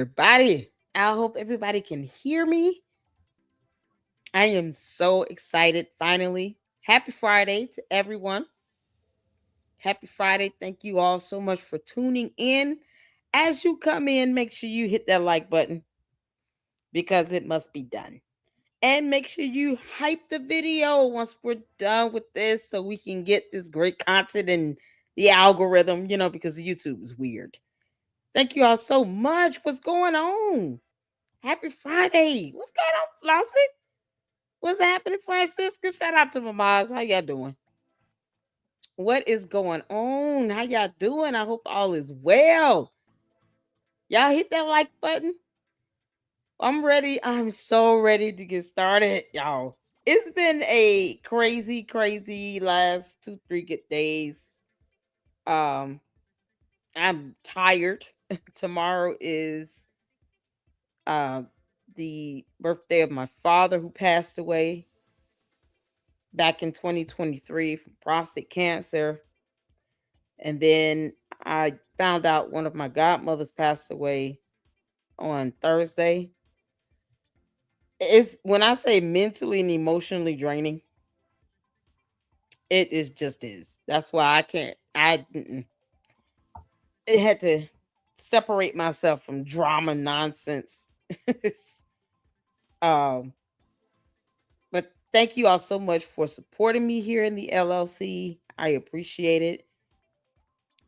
everybody. I hope everybody can hear me. I am so excited finally. Happy Friday to everyone. Happy Friday. Thank you all so much for tuning in. As you come in, make sure you hit that like button because it must be done. And make sure you hype the video once we're done with this so we can get this great content and the algorithm, because YouTube is weird. Thank you all so much. What's going on? Happy Friday. What's going on, Flossie? What's happening, Francisca? Shout out to my moms. How y'all doing? What is going on? How y'all doing? I hope all is well. Y'all hit that like button. I'm ready. I'm so ready to get started, y'all. It's been a crazy, crazy last 2, 3 good days. Um, I'm tired. Tomorrow is uh the birthday of my father who passed away back in 2023 from prostate cancer. And then I found out one of my godmothers passed away on Thursday. It's when I say mentally and emotionally draining, it is just is. That's why I can't. It had to separate myself from drama nonsense. um, but thank you all so much for supporting me here in the LLC. I appreciate it.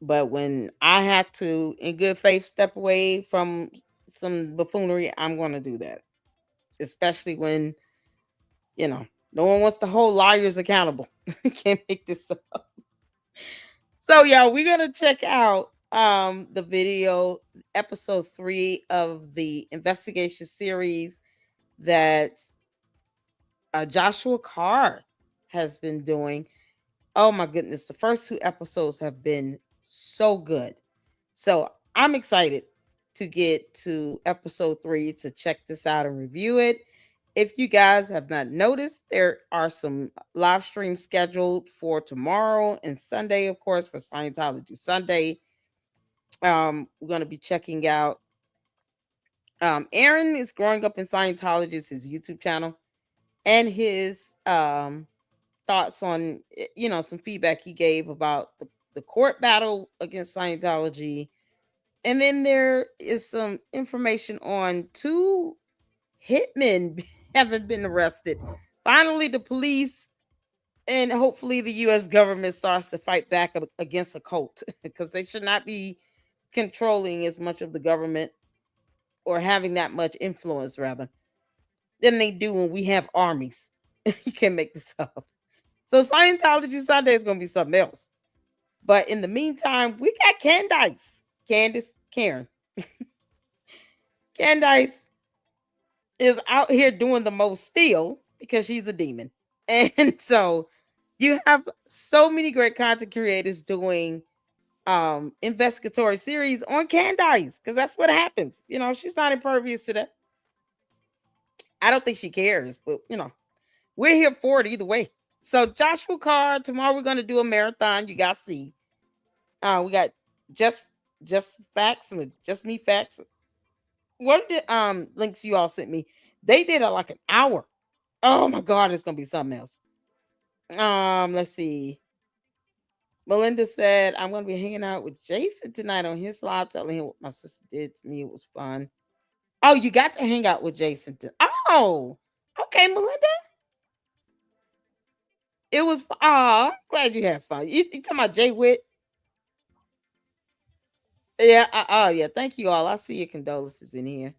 But when I have to, in good faith, step away from some buffoonery, I'm going to do that. Especially when, you know, no one wants to hold lawyers accountable. Can't make this up. So, y'all, we're going to check out the video, episode 3 of the investigation series that Joshua Carr has been doing. Oh, my goodness. The first 2 episodes have been so good. So I'm excited to get to episode 3 to check this out and review it. If you guys have not noticed, there are some live streams scheduled for tomorrow and Sunday, of course, for Scientology Sunday. We're going to be checking out Aaron is growing up in Scientology, is his YouTube channel, and his thoughts on some feedback he gave about the court battle against Scientology. And then there is some information on 2 hitmen haven't been arrested. Finally, the police and hopefully the U.S. government starts to fight back against a cult because they should not be controlling as much of the government or having that much influence, rather, than they do when we have armies. You can't make this up. So Scientology Sunday is going to be something else. But in the meantime, we got Candace, Karen. Candace is out here doing the most still because she's a demon. And so you have so many great content creators doing investigatory series on Candace because that's what happens. She's not impervious to that. I don't think she cares, but we're here for it either way. So Joshua Carr, tomorrow we're gonna do a marathon. You guys see. We got just facts and just me facts. What are the links you all sent me? They did like an hour. Oh my god, it's gonna be something else. Let's see. Melinda said, I'm gonna be hanging out with Jason tonight on his live, telling him what my sister did to me. It was fun. Oh, you got to hang out with Jason. Oh, okay, Melinda. It was. Oh, I'm glad you had fun. You talking about Jay Witt? Yeah. Oh, yeah. Thank you all. I see your condolences in here.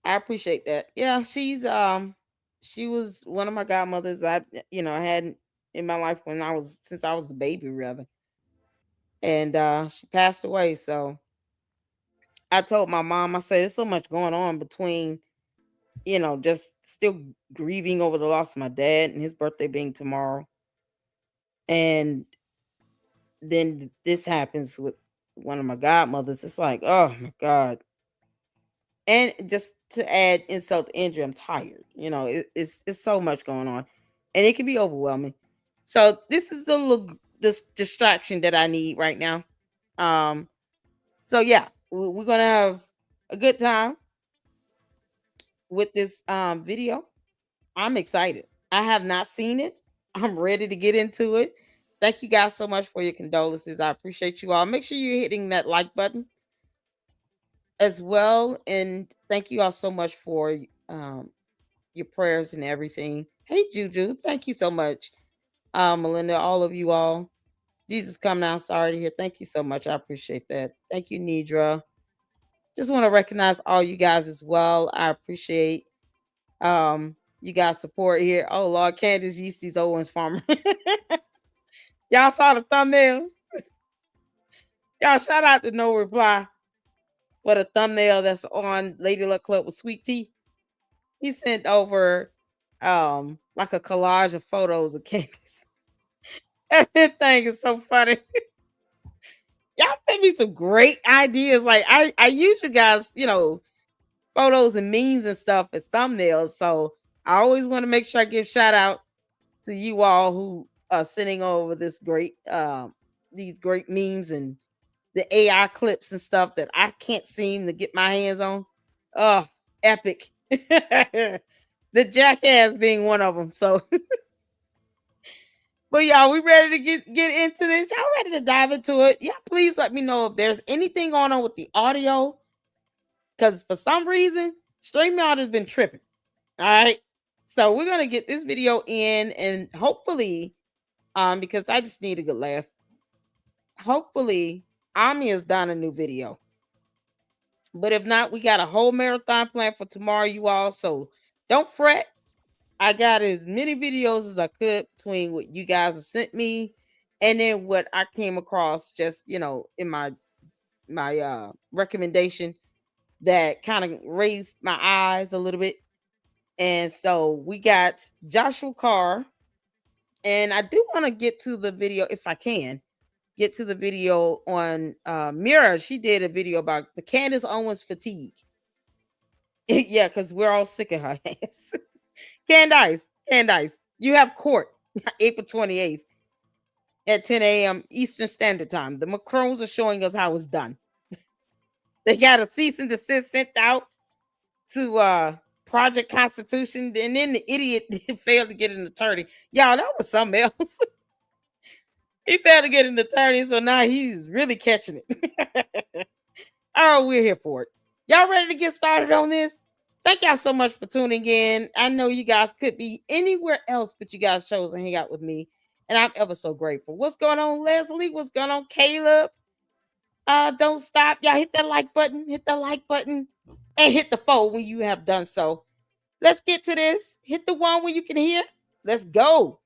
I appreciate that. Yeah, she was one of my godmothers. I had in my life since I was a baby, rather, and she passed away. So I told my mom, I said, "There's so much going on between, just still grieving over the loss of my dad and his birthday being tomorrow, and then this happens with one of my godmothers. It's like, oh my god." And just to add insult to injury, I'm tired. It's so much going on, and it can be overwhelming. So this is the little this distraction that I need right now. Um, so yeah, we're gonna have a good time with this video. I'm excited. I have not seen it. I'm ready to get into it. Thank you guys so much for your condolences. I appreciate you all. Make sure you're hitting that like button as well. And thank you all so much for your prayers and everything. Hey, Juju. Thank you so much. Melinda, all of you all. Jesus come now. Sorry to hear. Thank you so much. I appreciate that. Thank you, Nidra. Just want to recognize all you guys as well. I appreciate you guys support here. Oh Lord, Candace Yeasty's Owens farmer. Y'all saw the thumbnails. Y'all shout out to No Reply. What a thumbnail that's on Lady Luck Club with Sweet Tea. He sent over like a collage of photos of Candace. That thing is so funny. Y'all sent me some great ideas. Like I use you guys, photos and memes and stuff as thumbnails. So I always want to make sure I give shout out to you all who are sending over these great memes and the AI clips and stuff that I can't seem to get my hands on. Oh, epic. The jackass being one of them. So but y'all, we ready to get into this? Y'all ready to dive into it? Yeah, please let me know if there's anything going on with the audio. Because for some reason, StreamYard has been tripping. All right. So we're gonna get this video in, and hopefully, because I just need a good laugh. Hopefully, Ami has done a new video. But if not, we got a whole marathon planned for tomorrow, you all. So don't fret. I got as many videos as I could between what you guys have sent me and then what I came across just, in my recommendation that kind of raised my eyes a little bit. And so we got Joshua Carr. And I do want to get to the video if I can. Get to the video on Mira. She did a video about the Candace Owens fatigue. Yeah, because we're all sick of her ass. Candace, you have court April 28th at 10 a.m. Eastern Standard Time. The Macrons are showing us how it's done. They got a cease and desist sent out to Project Constitution, and then the idiot failed to get an attorney. Y'all, that was something else. He failed to get an attorney, so now he's really catching it. Oh, we're here for it. Y'all ready to get started on this? Thank y'all so much for tuning in. I know you guys could be anywhere else, but you guys chose to hang out with me, and I'm ever so grateful. What's going on, Leslie? What's going on, Caleb? Don't stop. Y'all hit that like button, and hit the 4 when you have done so. Let's get to this. Hit the 1 when you can hear. Let's go.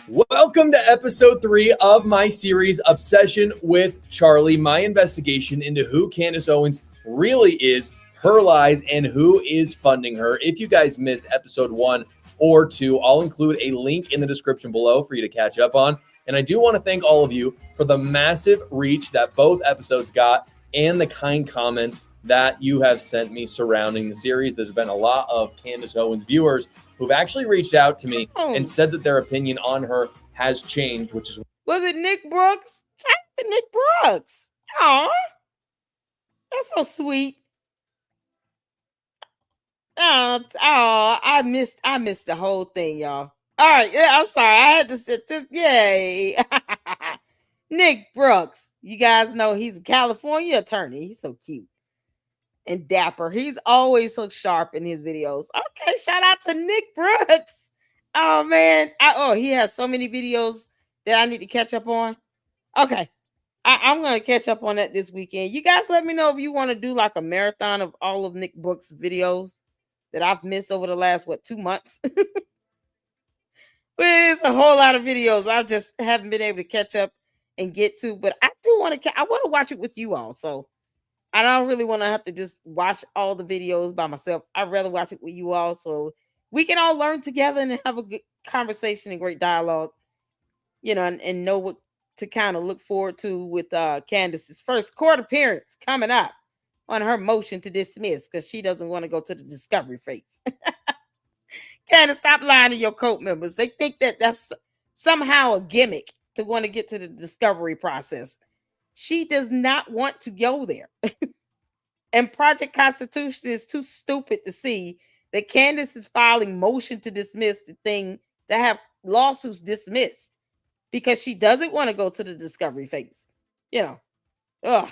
Welcome to episode 3 of my series, Obsession with Charlie, my investigation into who Candace Owens really is, her lies, and who is funding her. If you guys missed episode 1 or 2, I'll include a link in the description below for you to catch up on. And I do want to thank all of you for the massive reach that both episodes got and the kind comments that you have sent me surrounding the series. There's been a lot of Candace Owens viewers who've actually reached out to me and said that their opinion on her has changed, which is... Was it Nick Brooks? Shout out to Nick Brooks. Aw, that's so sweet. Oh, I missed the whole thing, y'all. All right, yeah, I'm sorry. I had to sit this. Yay. Nick Brooks. You guys know he's a California attorney. He's so cute and dapper. He's always so sharp in his videos. Okay, shout out to Nick Brooks. Oh man. He has so many videos that I need to catch up on. Okay. I'm gonna catch up on that this weekend. You guys let me know if you want to do like a marathon of all of Nick Brooks' videos that I've missed over the last 2 months. It's a whole lot of videos I just haven't been able to catch up and get to, but I do want to. I want to watch it with you all. So I don't really want to have to just watch all the videos by myself. I'd rather watch it with you all so we can all learn together and have a good conversation and great dialogue, and know what to kind of look forward to with Candace's first court appearance coming up on her motion to dismiss because she doesn't want to go to the discovery phase. Candace, stop lying to your court members. They think that that's somehow a gimmick to want to get to the discovery process. She does not want to go there. And Project Constitution is too stupid to see that Candace is filing motion to dismiss the thing to have lawsuits dismissed because she doesn't want to go to the discovery phase. You know, ugh.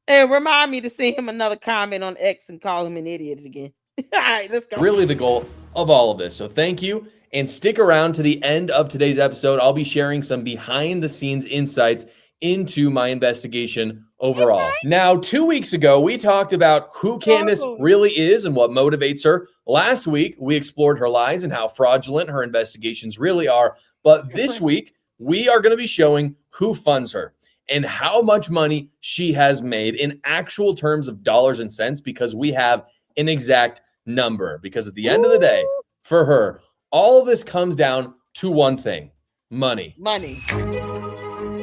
And remind me to send him another comment on X and call him an idiot again. All right, let's go. Really the goal of all of this. So thank you, and stick around to the end of today's episode. I'll be sharing some behind the scenes insights into my investigation overall. Now, 2 weeks ago, we talked about who Candace really is and what motivates her. Last week, we explored her lies and how fraudulent her investigations really are. But this week, we are going to be showing who funds her and how much money she has made in actual terms of dollars and cents, because we have an exact number. Because at the end of the day, for her, all of this comes down to one thing: money. Money.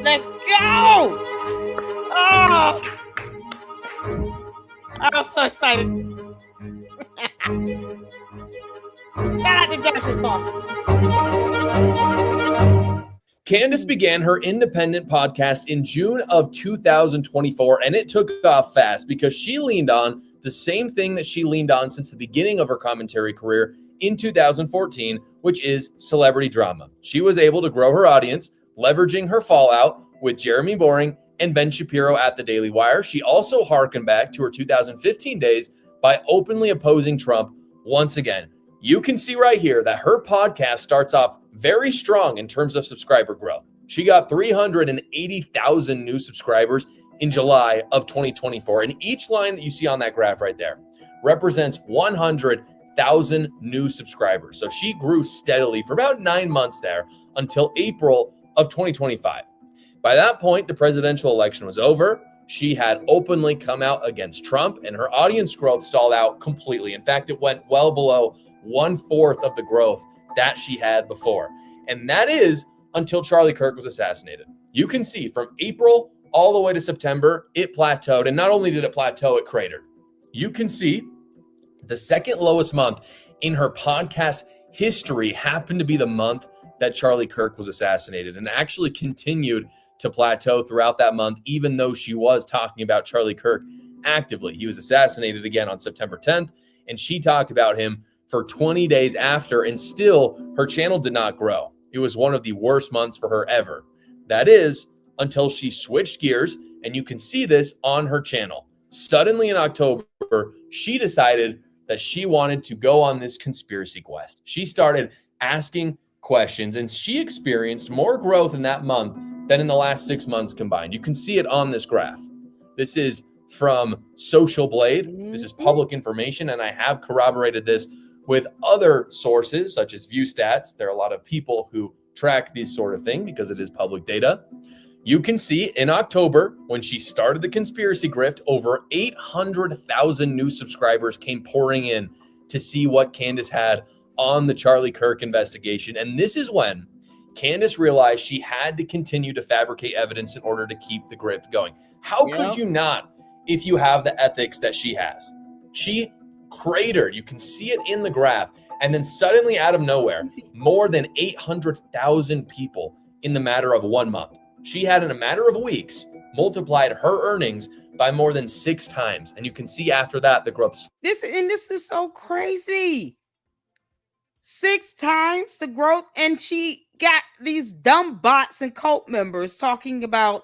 Let's go! Oh, I'm so excited. Shout out to Joshua Carr. Candace began her independent podcast in June of 2024, and it took off fast because she leaned on the same thing that she leaned on since the beginning of her commentary career in 2014, which is celebrity drama. She was able to grow her audience, leveraging her fallout with Jeremy Boring and Ben Shapiro at the Daily Wire. She also harkened back to her 2015 days by openly opposing Trump once again. You can see right here that her podcast starts off very strong in terms of subscriber growth. She got 380,000 new subscribers in July of 2024. And each line that you see on that graph right there represents 100,000 new subscribers. So she grew steadily for about 9 months there until April of 2025. By that point, the presidential election was over. She had openly come out against Trump, and her audience growth stalled out completely. In fact, it went well below 1/4 of the growth that she had before. And that is until Charlie Kirk was assassinated. You can see from April all the way to September, it plateaued. And not only did it plateau, it cratered. You can see the second lowest month in her podcast history happened to be the month that Charlie Kirk was assassinated, and actually continued to plateau throughout that month, even though she was talking about Charlie Kirk actively. He was assassinated again on September 10th, and she talked about him for 20 days after, and still her channel did not grow. It was one of the worst months for her ever. That is until she switched gears, and you can see this on her channel. Suddenly in October, she decided that she wanted to go on this conspiracy quest. She started asking questions, and she experienced more growth in that month than in the last 6 months combined. You can see it on this graph. This is from Social Blade. This is public information, and I have corroborated this with other sources such as ViewStats. There are a lot of people who track these sort of thing because it is public data. You can see in October, when she started the conspiracy grift, over 800,000 new subscribers came pouring in to see what Candace had on the Charlie Kirk investigation. And this is when Candace realized she had to continue to fabricate evidence in order to keep the grift going. How could you not, if you have the ethics that she has? She cratered. You can see it in the graph. And then suddenly out of nowhere, more than 800,000 people in the matter of 1 month. She had, in a matter of weeks, multiplied her earnings by more than 6 times. And you can see after that, the growth. This is so crazy. 6 times the growth, and she got these dumb bots and cult members talking about,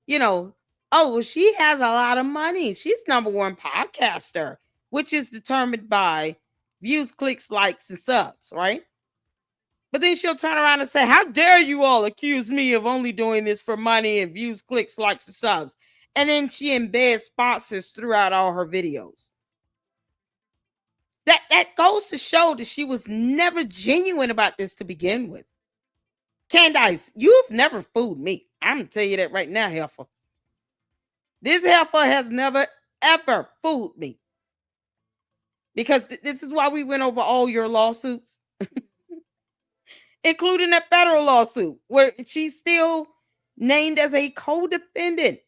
oh, well, she has a lot of money. She's #1 podcaster, which is determined by views, clicks, likes, and subs, right? But then she'll turn around and say, how dare you all accuse me of only doing this for money and views, clicks, likes, and subs. And then she embeds sponsors throughout all her videos. That goes to show that she was never genuine about this to begin with. Candace, you've never fooled me. I'm going to tell you that right now, heifer. This heifer has never, ever fooled me. Because this is why we went over all your lawsuits. Including that federal lawsuit where she's still named as a co-defendant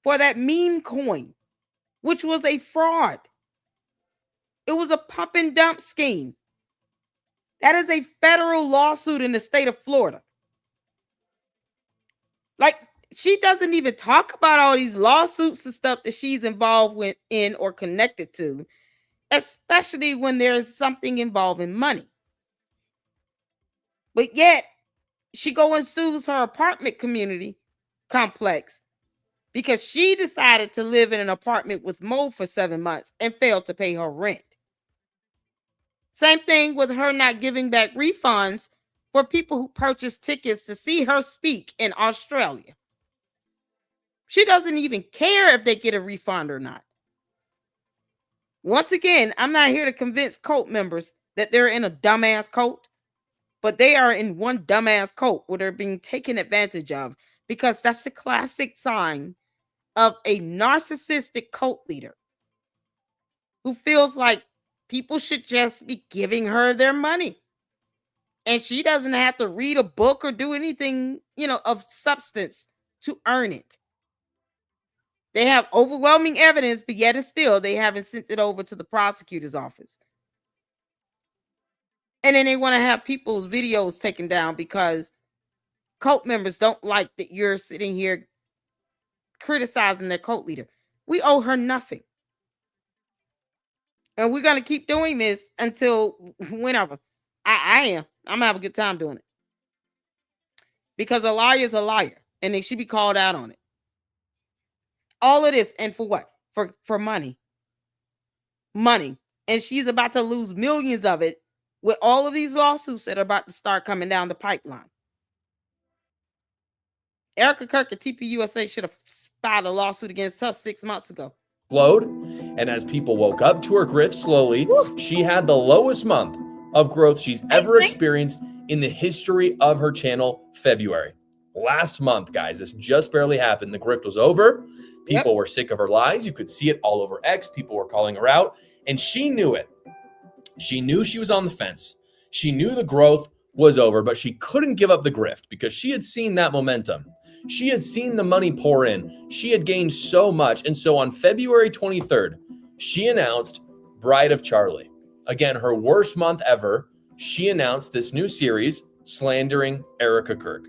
for that meme coin, which was a fraud. It was a pump and dump scheme. That is a federal lawsuit in the state of Florida. Like, She doesn't even talk about all these lawsuits and stuff that she's involved with in or connected to, especially when there's something involving money. But yet she go and sues her apartment community complex because she decided to live in an apartment with mold for 7 months and failed to pay her rent. Same thing with her not giving back refunds for people who purchased tickets to see her speak in Australia. She doesn't even care if they get a refund or not. Once again, I'm not here to convince cult members that they're in a dumbass cult, but they are in one dumbass cult where they're being taken advantage of, because that's the classic sign of a narcissistic cult leader who feels like people should just be giving her their money. And she doesn't have to read a book or do anything, of substance to earn it. They have overwhelming evidence, but yet and still they haven't sent it over to the prosecutor's office. And then they want to have people's videos taken down because cult members don't like that you're sitting here criticizing their cult leader. We owe her nothing. And we're going to keep doing this until whenever. I am. I'm going to have a good time doing it. Because a liar is a liar. And they should be called out on it. All of this. And for what? For money. Money. And she's about to lose millions of it with all of these lawsuits that are about to start coming down the pipeline. Erica Kirk at TPUSA should have filed a lawsuit against her 6 months ago. Explode, and as people woke up to her grift slowly, she had the lowest month of growth she's ever experienced in the history of her channel, February. Last month, guys, this just barely happened. The grift was over. People were sick of her lies. You could see it all over X. People were calling her out, and she knew it. She knew she was on the fence. She knew the growth was over, but she couldn't give up the grift because she had seen that momentum. She had seen the money pour in. She had gained so much. And so on February 23rd, she announced Bride of Charlie. Again, her worst month ever. She announced this new series, Slandering Erica Kirk.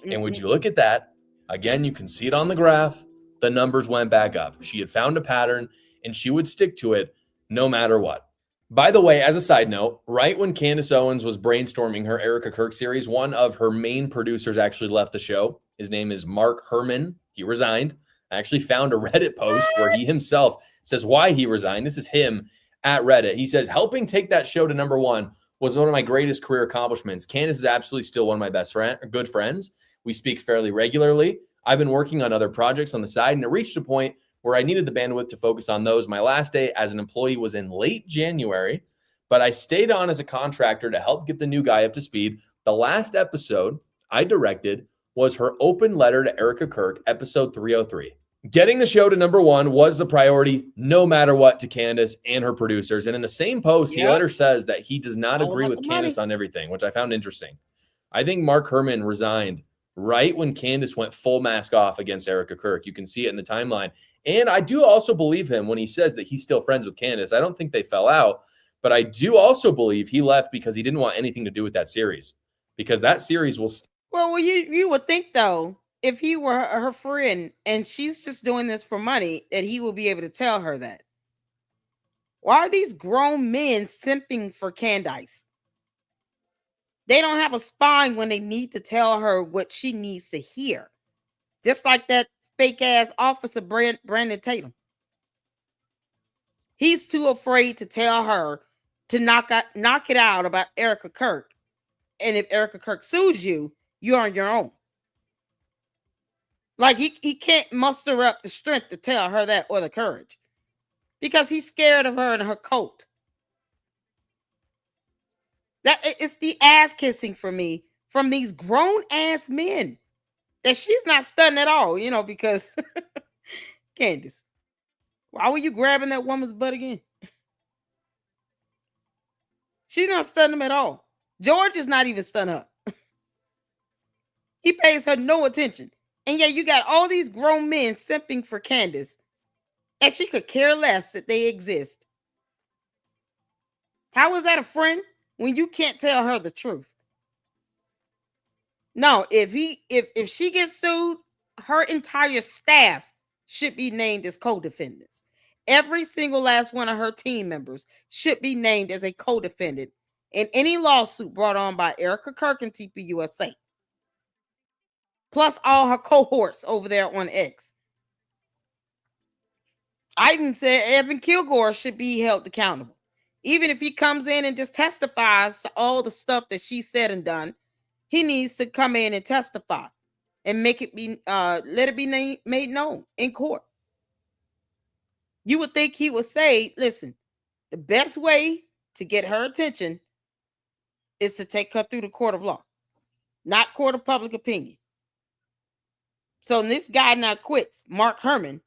And would you look at that? Again, you can see it on the graph. The numbers went back up. She had found a pattern and she would stick to it no matter what. By the way, as a side note, right when Candace Owens was brainstorming her Erica Kirk series, one of her main producers actually left the show. His name is Mark Herman. He resigned. I actually found a Reddit post where he himself says why he resigned. This is him at Reddit. He says, helping take that show to #1 was one of my greatest career accomplishments. Candace is absolutely still one of my good friends. We speak fairly regularly. I've been working on other projects on the side, and it reached a point where I needed the bandwidth to focus on those. My last day as an employee was in late January, but I stayed on as a contractor to help get the new guy up to speed. The last episode I directed was her open letter to Erica Kirk, episode 303. Getting the show to #1 was the priority, no matter what, to Candace and her producers. And in the same post, he later says that he does not agree with Candace on everything, which I found interesting. I think Mark Herman resigned right when Candace went full mask off against Erica Kirk. You can see it in the timeline. And I do also believe him when he says that he's still friends with Candace. I don't think they fell out, but I do also believe he left because he didn't want anything to do with that series, because that series will Well, you would think, though, if he were her friend and she's just doing this for money, that he will be able to tell her that. Why are these grown men simping for Candace? They don't have a spine when they need to tell her what she needs to hear. Just like that fake ass officer Brandon Tatum. He's too afraid to tell her to knock it out about Erica Kirk. And if Erica Kirk sues you, you're on your own. Like he can't muster up the strength to tell her that, or the courage, because he's scared of her and her cult. That it's the ass kissing for me from these grown ass men that she's not studying at all, because Candace, why were you grabbing that woman's butt again? She's not studying him at all. George is not even stunned up. He pays her no attention. And yet you got all these grown men simping for Candace, and she could care less that they exist. How is that a friend when you can't tell her the truth? No, if she gets sued, her entire staff should be named as co-defendants. Every single last one of her team members should be named as a co-defendant in any lawsuit brought on by Erica Kirk and TPUSA. Plus all her cohorts over there on X. I even said Evan Kilgore should be held accountable. Even if he comes in and just testifies to all the stuff that she said and done, he needs to come in and testify and make it be, let it be made known in court. You would think he would say, listen, the best way to get her attention is to take her through the court of law, not court of public opinion. So this guy now quits, Mark Herman,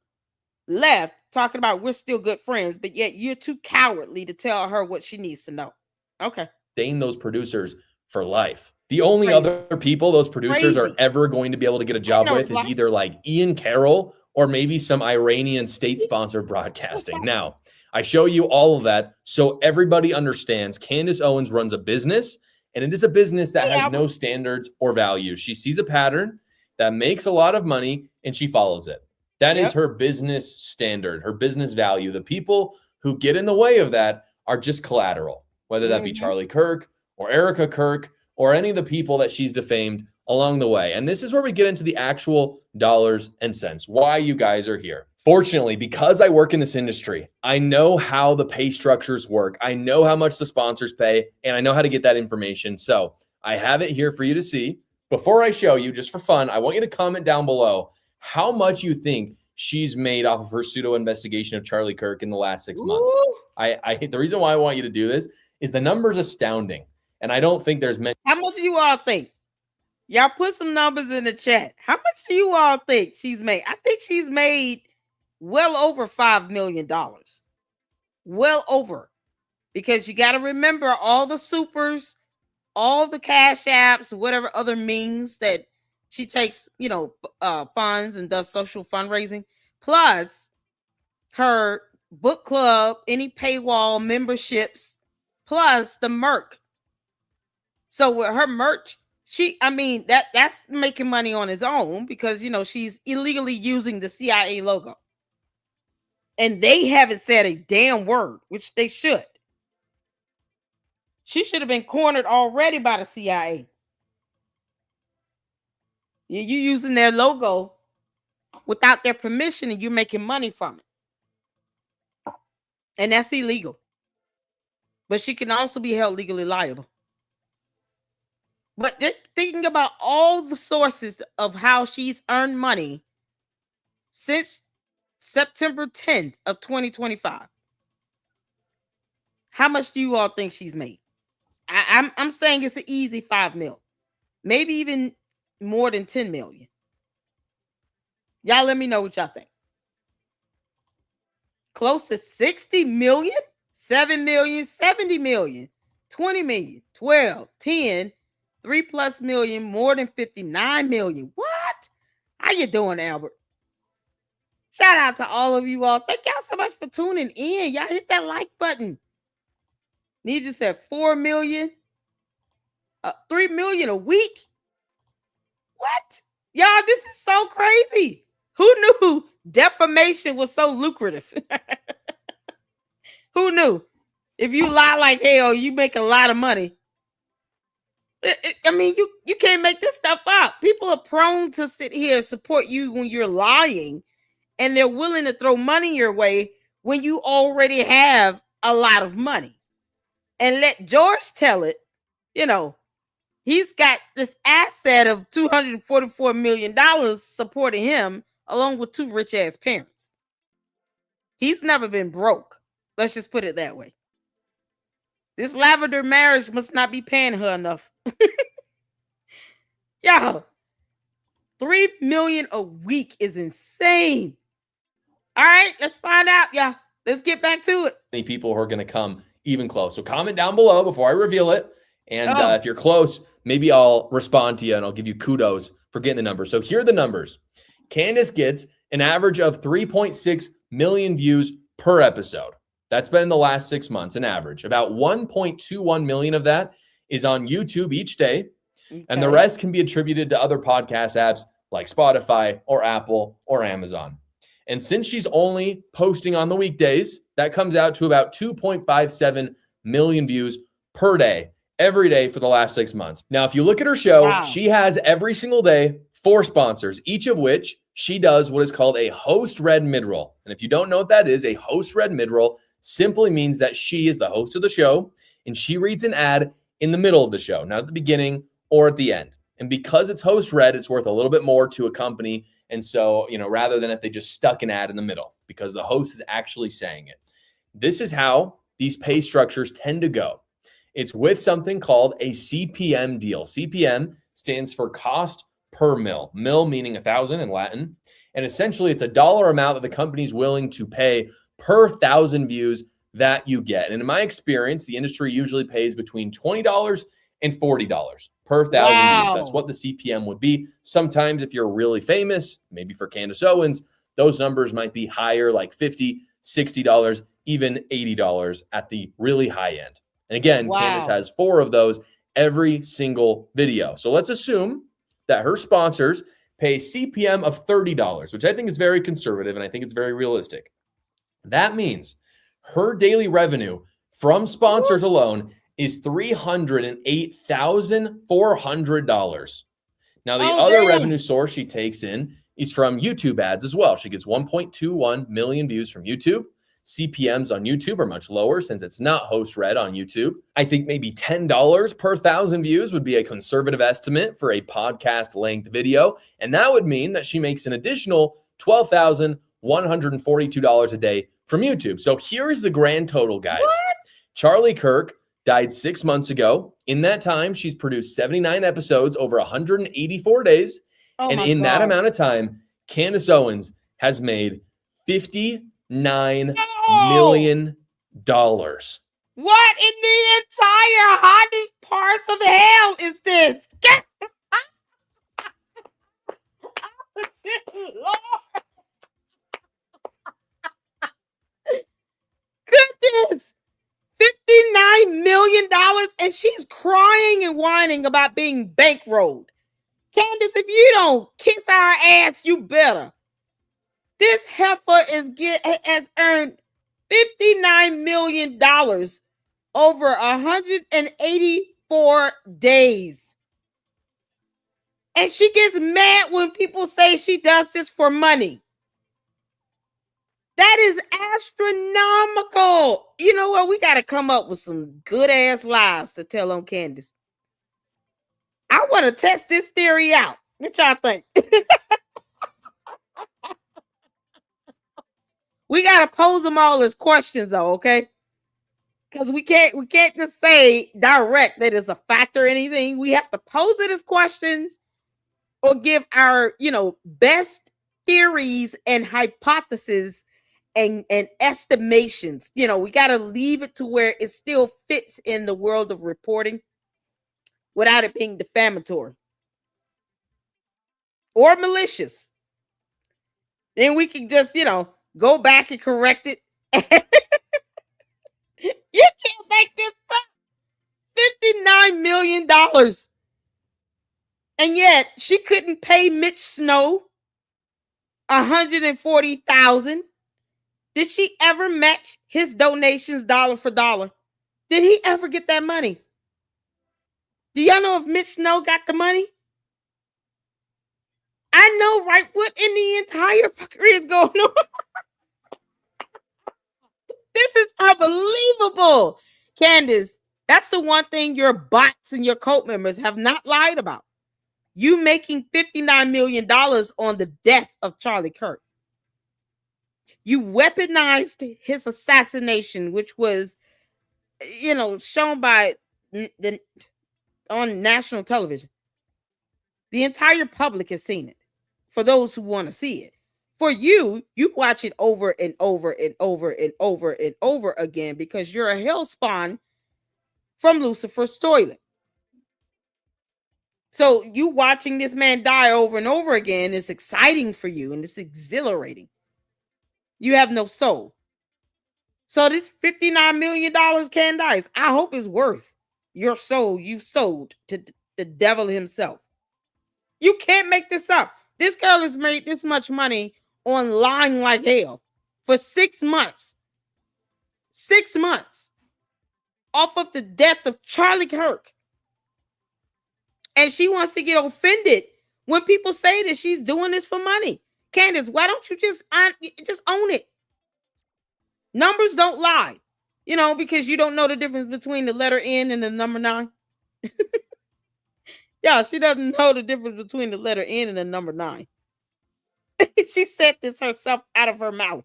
left talking about we're still good friends, but yet you're too cowardly to tell her what she needs to know. Okay. Sustain those producers for life. The only other people those producers are ever going to be able to get a job with is either like Ian Carroll or maybe some Iranian state-sponsored broadcasting. Now, I show you all of that so everybody understands Candace Owens runs a business, and it is a business that has no standards or values. She sees a pattern that makes a lot of money, and she follows it. That is her business standard, her business value. The people who get in the way of that are just collateral, whether that be Charlie Kirk or Erica Kirk or any of the people that she's defamed along the way. And this is where we get into the actual dollars and cents, why you guys are here. Fortunately, because I work in this industry, I know how the pay structures work. I know how much the sponsors pay, and I know how to get that information. So I have it here for you to see. Before I show you, just for fun, I want you to comment down below how much you think she's made off of her pseudo investigation of Charlie Kirk in the last 6 months. The reason why I want you to do this is the number's astounding. And I don't think there's many. How much do you all think? Y'all put some numbers in the chat. How much do you all think she's made? I think she's made well over $5 million. Well over. Because you got to remember all the supers, all the cash apps, whatever other means that she takes, funds and does social fundraising, plus her book club, any paywall memberships, plus the merch. So with her merch, that's making money on its own because, she's illegally using the CIA logo. And they haven't said a damn word, which they should. She should have been cornered already by the CIA. You're using their logo without their permission and you're making money from it. And that's illegal. But she can also be held legally liable. But they're thinking about all the sources of how she's earned money since September 10th of 2025. How much do you all think she's made? I'm saying it's an easy 5 mil. Maybe even more than 10 million. Y'all let me know what y'all think. Close to 60 million, 7 million, 70 million, 20 million, 12, 10, 3+ million, more than 59 million. What? How you doing, Albert? Shout out to all of you all. Thank y'all so much for tuning in. Y'all hit that like button. Need just said 4 million, 3 million a week. What? Y'all, this is so crazy. Who knew defamation was so lucrative? Who knew? If you lie like hell, you make a lot of money. You can't make this stuff up. People are prone to sit here and support you when you're lying, and they're willing to throw money your way when you already have a lot of money. And let George tell it, he's got this asset of $244 million supporting him, along with 2 rich-ass parents. He's never been broke. Let's just put it that way. This lavender marriage must not be paying her enough. Y'all, 3 million a week is insane. All right, let's find out, y'all. Let's get back to it. Many people who are going to come even close. So comment down below before I reveal it. And if you're close, maybe I'll respond to you and I'll give you kudos for getting the numbers. So here are the numbers. Candace gets an average of 3.6 million views per episode. That's been in the last 6 months, an average. About 1.21 million of that is on YouTube each day. Okay. And the rest can be attributed to other podcast apps like Spotify or Apple or Amazon. And since she's only posting on the weekdays, that comes out to about 2.57 million views per day, every day for the last 6 months. Now, if you look at her show, she has every single day 4 sponsors, each of which she does what is called a host read midroll. And if you don't know what that is, a host read midroll simply means that she is the host of the show and she reads an ad in the middle of the show, not at the beginning or at the end. And because it's host read, it's worth a little bit more to a company. And so, rather than if they just stuck an ad in the middle, because the host is actually saying it. This is how these pay structures tend to go. It's with something called a CPM deal. CPM stands for cost per mil, mil meaning 1,000 in Latin. And essentially it's a dollar amount that the company's willing to pay per 1,000 views that you get. And in my experience, the industry usually pays between $20 and $40 per 1,000 views. That's what the CPM would be. Sometimes if you're really famous, maybe for Candace Owens, those numbers might be higher, like $50, $60, even $80 at the really high end. And again, Candace has 4 of those every single video. So let's assume that her sponsors pay CPM of $30, which I think is very conservative and I think it's very realistic. That means her daily revenue from sponsors alone is $308,400. Now, the other revenue source she takes in is from YouTube ads as well. She gets 1.21 million views from YouTube. CPMs on YouTube are much lower since it's not host read on YouTube. I think maybe $10 per 1,000 views would be a conservative estimate for a podcast length video. And that would mean that she makes an additional $12,142 a day from YouTube. So here is the grand total, guys. What? Charlie Kirk died 6 months ago. In that time, she's produced 79 episodes over 184 days. And in that amount of time, Candace Owens has made $59 million. What in the entire hottest parts of hell is this? Goodness. $59 million, and she's crying and whining about being bankrolled. Candace, if you don't kiss our ass, you better. This heifer has earned $59 million over 184 days. And she gets mad when people say she does this for money. That is astronomical. You know what? We got to come up with some good ass lies to tell on Candace. I want to test this theory out. What y'all think? We got to pose them all as questions though, okay? Because we can't just say direct that it's a fact or anything. We have to pose it as questions or give our, best theories and hypotheses and estimations. We got to leave it to where it still fits in the world of reporting without it being defamatory or malicious. Then we can just, go back and correct it. You can't make this up. $59 million. And yet she couldn't pay Mitch Snow $140,000. Did she ever match his donations dollar for dollar? Did he ever get that money? Do y'all know if Mitch Snow got the money? I know, right? What in the entire fuckery is going on? This is unbelievable. Candace, that's the one thing your bots and your cult members have not lied about. You making $59 million on the death of Charlie Kirk. You weaponized his assassination, which was, shown on national television. The entire public has seen it. For those who want to see it. For you watch it over and over and over and over and over again because you're a hellspawn from Lucifer's toilet. So you watching this man die over and over again is exciting for you and it's exhilarating. You have no soul. So this $59 million, Candace, I hope is worth your soul you sold to the devil himself. You can't make this up. This girl has made this much money on lying like hell for 6 months. 6 months off of the death of Charlie Kirk. And she wants to get offended when people say that she's doing this for money. Candace, why don't you just own it? Numbers don't lie. Because you don't know the difference between the letter N and the number 9. Yeah, she doesn't know the difference between the letter N and the number 9. She said this herself out of her mouth.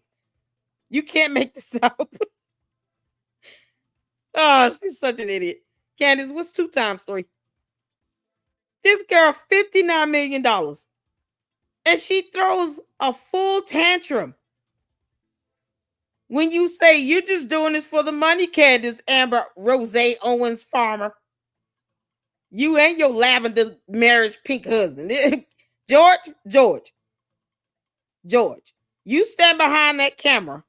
You can't make this up. Oh, she's such an idiot. Candace, what's 2 times 3? This girl, $59 million. And she throws a full tantrum when you say you're just doing this for the money, Candace Amber Rose Owens Farmer. You and your lavender marriage pink husband. George. You stand behind that camera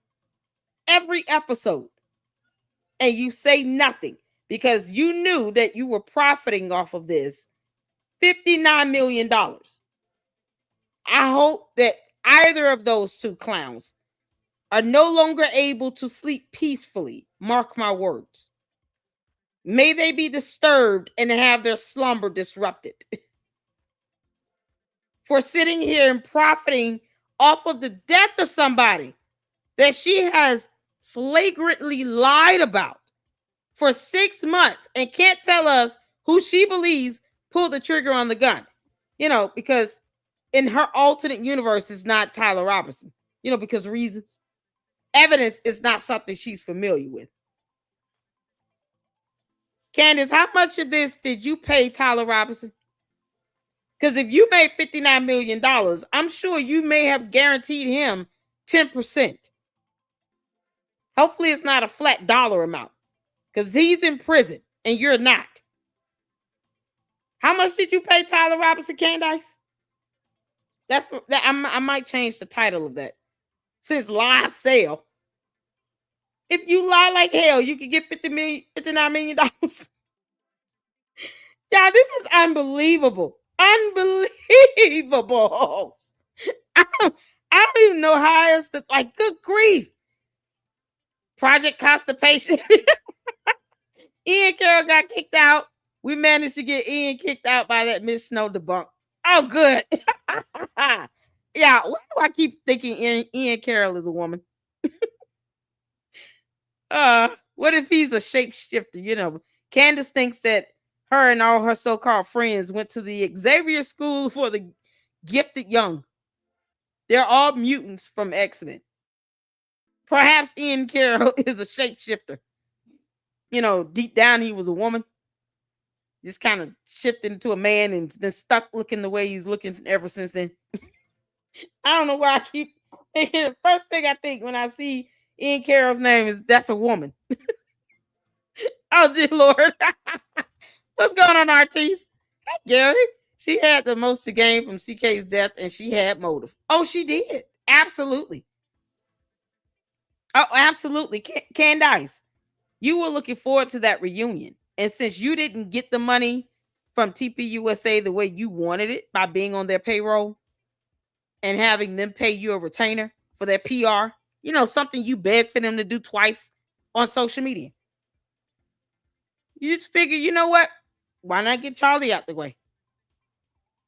every episode and you say nothing because you knew that you were profiting off of this $59 million. I hope that either of those 2 clowns are no longer able to sleep peacefully. Mark my words. May they be disturbed and have their slumber disrupted. For sitting here and profiting off of the death of somebody that she has flagrantly lied about for 6 months and can't tell us who she believes pulled the trigger on the gun. Because in her alternate universe is not Tyler Robinson. Because reasons. Evidence is not something she's familiar with. Candace, how much of this did you pay Tyler Robinson? Because if you made $59 million, I'm sure you may have guaranteed him 10%. Hopefully it's not a flat dollar amount because he's in prison and you're not. How much did you pay Tyler Robinson, Candace? I might change the title of that. Since lie sale. If you lie like hell, you could get $59 million. Yeah, this is unbelievable. Unbelievable. I don't even know how else to, good grief. Project Constipation. Ian Carroll got kicked out. We managed to get Ian kicked out by that Miss Snow debunk. Oh, good. Yeah, why do I keep thinking Ian Carroll is a woman? What if he's a shapeshifter? Candace thinks that her and all her so-called friends went to the Xavier School for the Gifted Young. They're all mutants from X-Men. Perhaps Ian Carroll is a shapeshifter. Deep down he was a woman. Just kind of shifted into a man and been stuck looking the way he's looking ever since then. I don't know why I keep thinking. The first thing I think when I see Ian Carroll's name is that's a woman. Oh, dear Lord. What's going on, Artis? Hey, Gary. She had the most to gain from CK's death and she had motive. Oh, she did. Absolutely. Oh, absolutely. Candace, you were looking forward to that reunion. And since you didn't get the money from TPUSA the way you wanted it by being on their payroll and having them pay you a retainer for their PR, something you begged for them to do twice on social media. You just figure, you know what? Why not get Charlie out the way?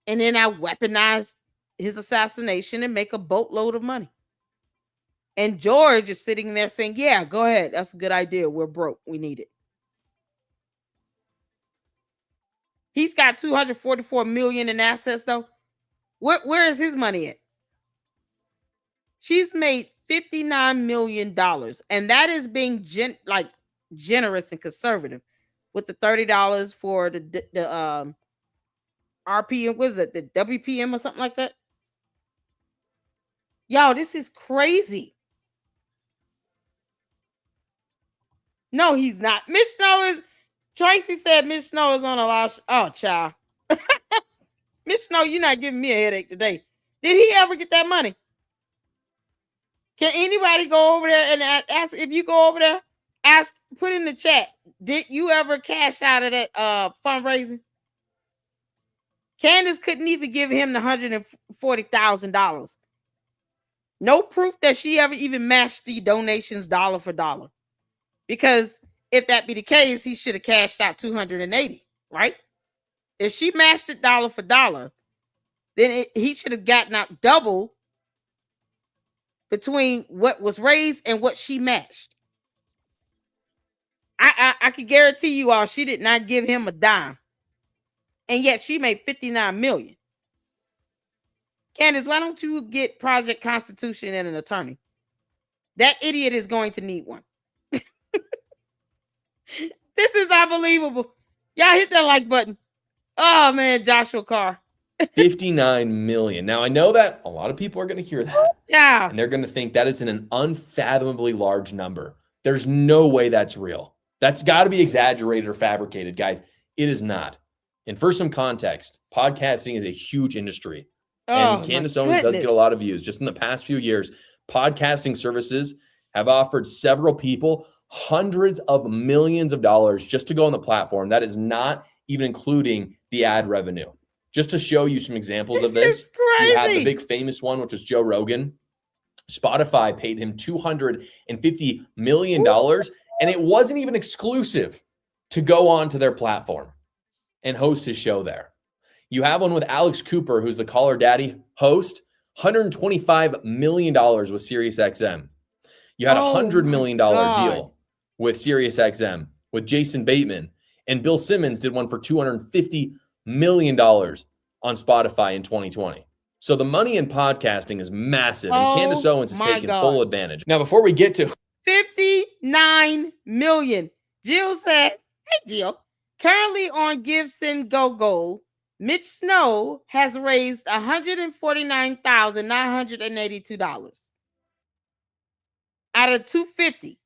And then I weaponize his assassination and make a boatload of money. And George is sitting there saying, yeah, go ahead. That's a good idea. We're broke. We need it. He's got $244 million in assets, though. Where is his money at? She's made $59 million. And that is being generous and conservative with the $30 for the RPM. Was it the WPM or something like that? Yo, this is crazy. No, he's not. Mitch Snow is. Tracy said Mitch Snow is on a lot. Oh, child. Mitch Snow, you're not giving me a headache today. Did he ever get that money? Can anybody go over there and ask? If you go over there, put in the chat. Did you ever cash out of that fundraising? Candace couldn't even give him the $140,000. No proof that she ever even matched the donations dollar for dollar. Because if that be the case, he should have cashed out $280, right? If she matched it dollar for dollar, then he should have gotten out double between what was raised and what she matched. I can guarantee you all, she did not give him a dime, and yet she made $59 million. Candace, why don't you get Project Constitution and an attorney? That idiot is going to need one. This is unbelievable. Y'all hit that like button. Oh man, Joshua Carr. 59 million. Now I know that a lot of people are going to hear that. Yeah. And they're going to think that is an unfathomably large number. There's no way that's real. That's got to be exaggerated or fabricated, guys. It is not. And for some context, podcasting is a huge industry. And Candace Owens does get a lot of views. Just in the past few years, podcasting services have offered several people hundreds of millions of dollars just to go on the platform. That is not even including the ad revenue. Just to show you some examples of this, you have the big famous one, which is Joe Rogan. Spotify paid him $250 million, and it wasn't even exclusive to go on to their platform and host his show there. You have one with Alex Cooper, who's the Call Her Daddy host, $125 million with SiriusXM. You had a $100 million deal with SiriusXM with Jason Bateman, and Bill Simmons did one for $250 million on Spotify in 2020. So the money in podcasting is massive, and Candace Owens is taking full advantage. Now, before we get to $59 million, Jill says, hey, Jill, currently on Gibson Go Gold, Mitch Snow has raised $149,982 out of $250.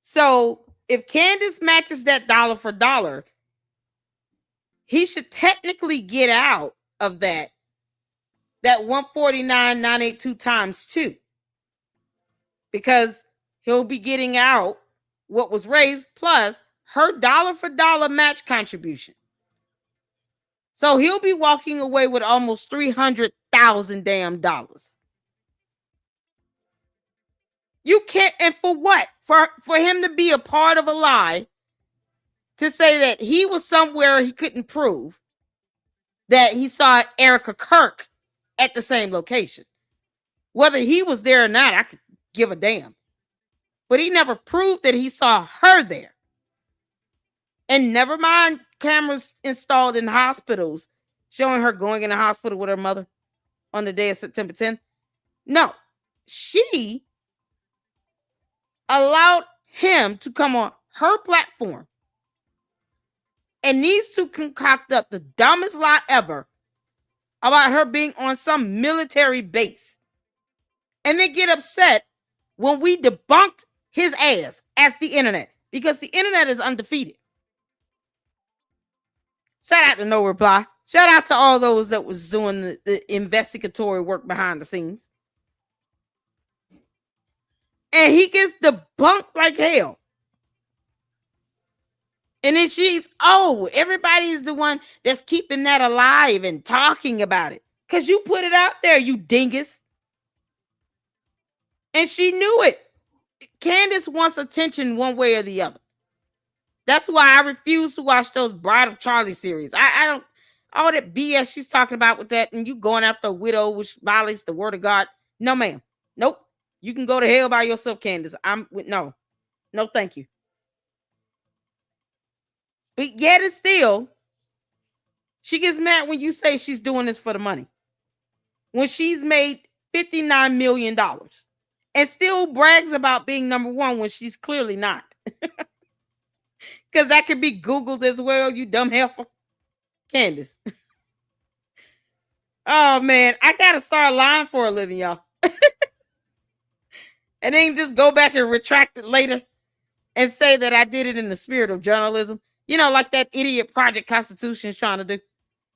So if Candace matches that dollar for dollar, he should technically get out of that 149,982 times 2, because he'll be getting out what was raised plus her dollar for dollar match contribution. So he'll be walking away with almost $300,000 damn dollars. You can't, and for what? For him to be a part of a lie, to say that he was somewhere he couldn't prove, that he saw Erica Kirk at the same location. Whether he was there or not, I could give a damn. But he never proved that he saw her there. And never mind cameras installed in hospitals showing her going in the hospital with her mother on the day of September 10th. No, she allowed him to come on her platform, and these two concoct up the dumbest lie ever about her being on some military base. And they get upset when we debunked his ass as the internet, because the internet is undefeated. Shout out to No Reply. Shout out to all those that was doing the investigatory work behind the scenes. And he gets debunked like hell. And then she's, everybody's the one that's keeping that alive and talking about it. Because you put it out there, you dingus. And she knew it. Candace wants attention one way or the other. That's why I refuse to watch those Bride of Charlie series. I don't, all that BS she's talking about with that, and you going after a widow which violates the word of God. No, ma'am. Nope. You can go to hell by yourself, Candace. No, thank you. But yet and still, she gets mad when you say she's doing this for the money. When she's made $59 million and still brags about being number one when she's clearly not. Because that could be Googled as well, you dumb heifer. Candace. Oh, man. I got to start lying for a living, y'all. And then just go back and retract it later and say that I did it in the spirit of journalism. You know, like that idiot Project Constitution is trying to do,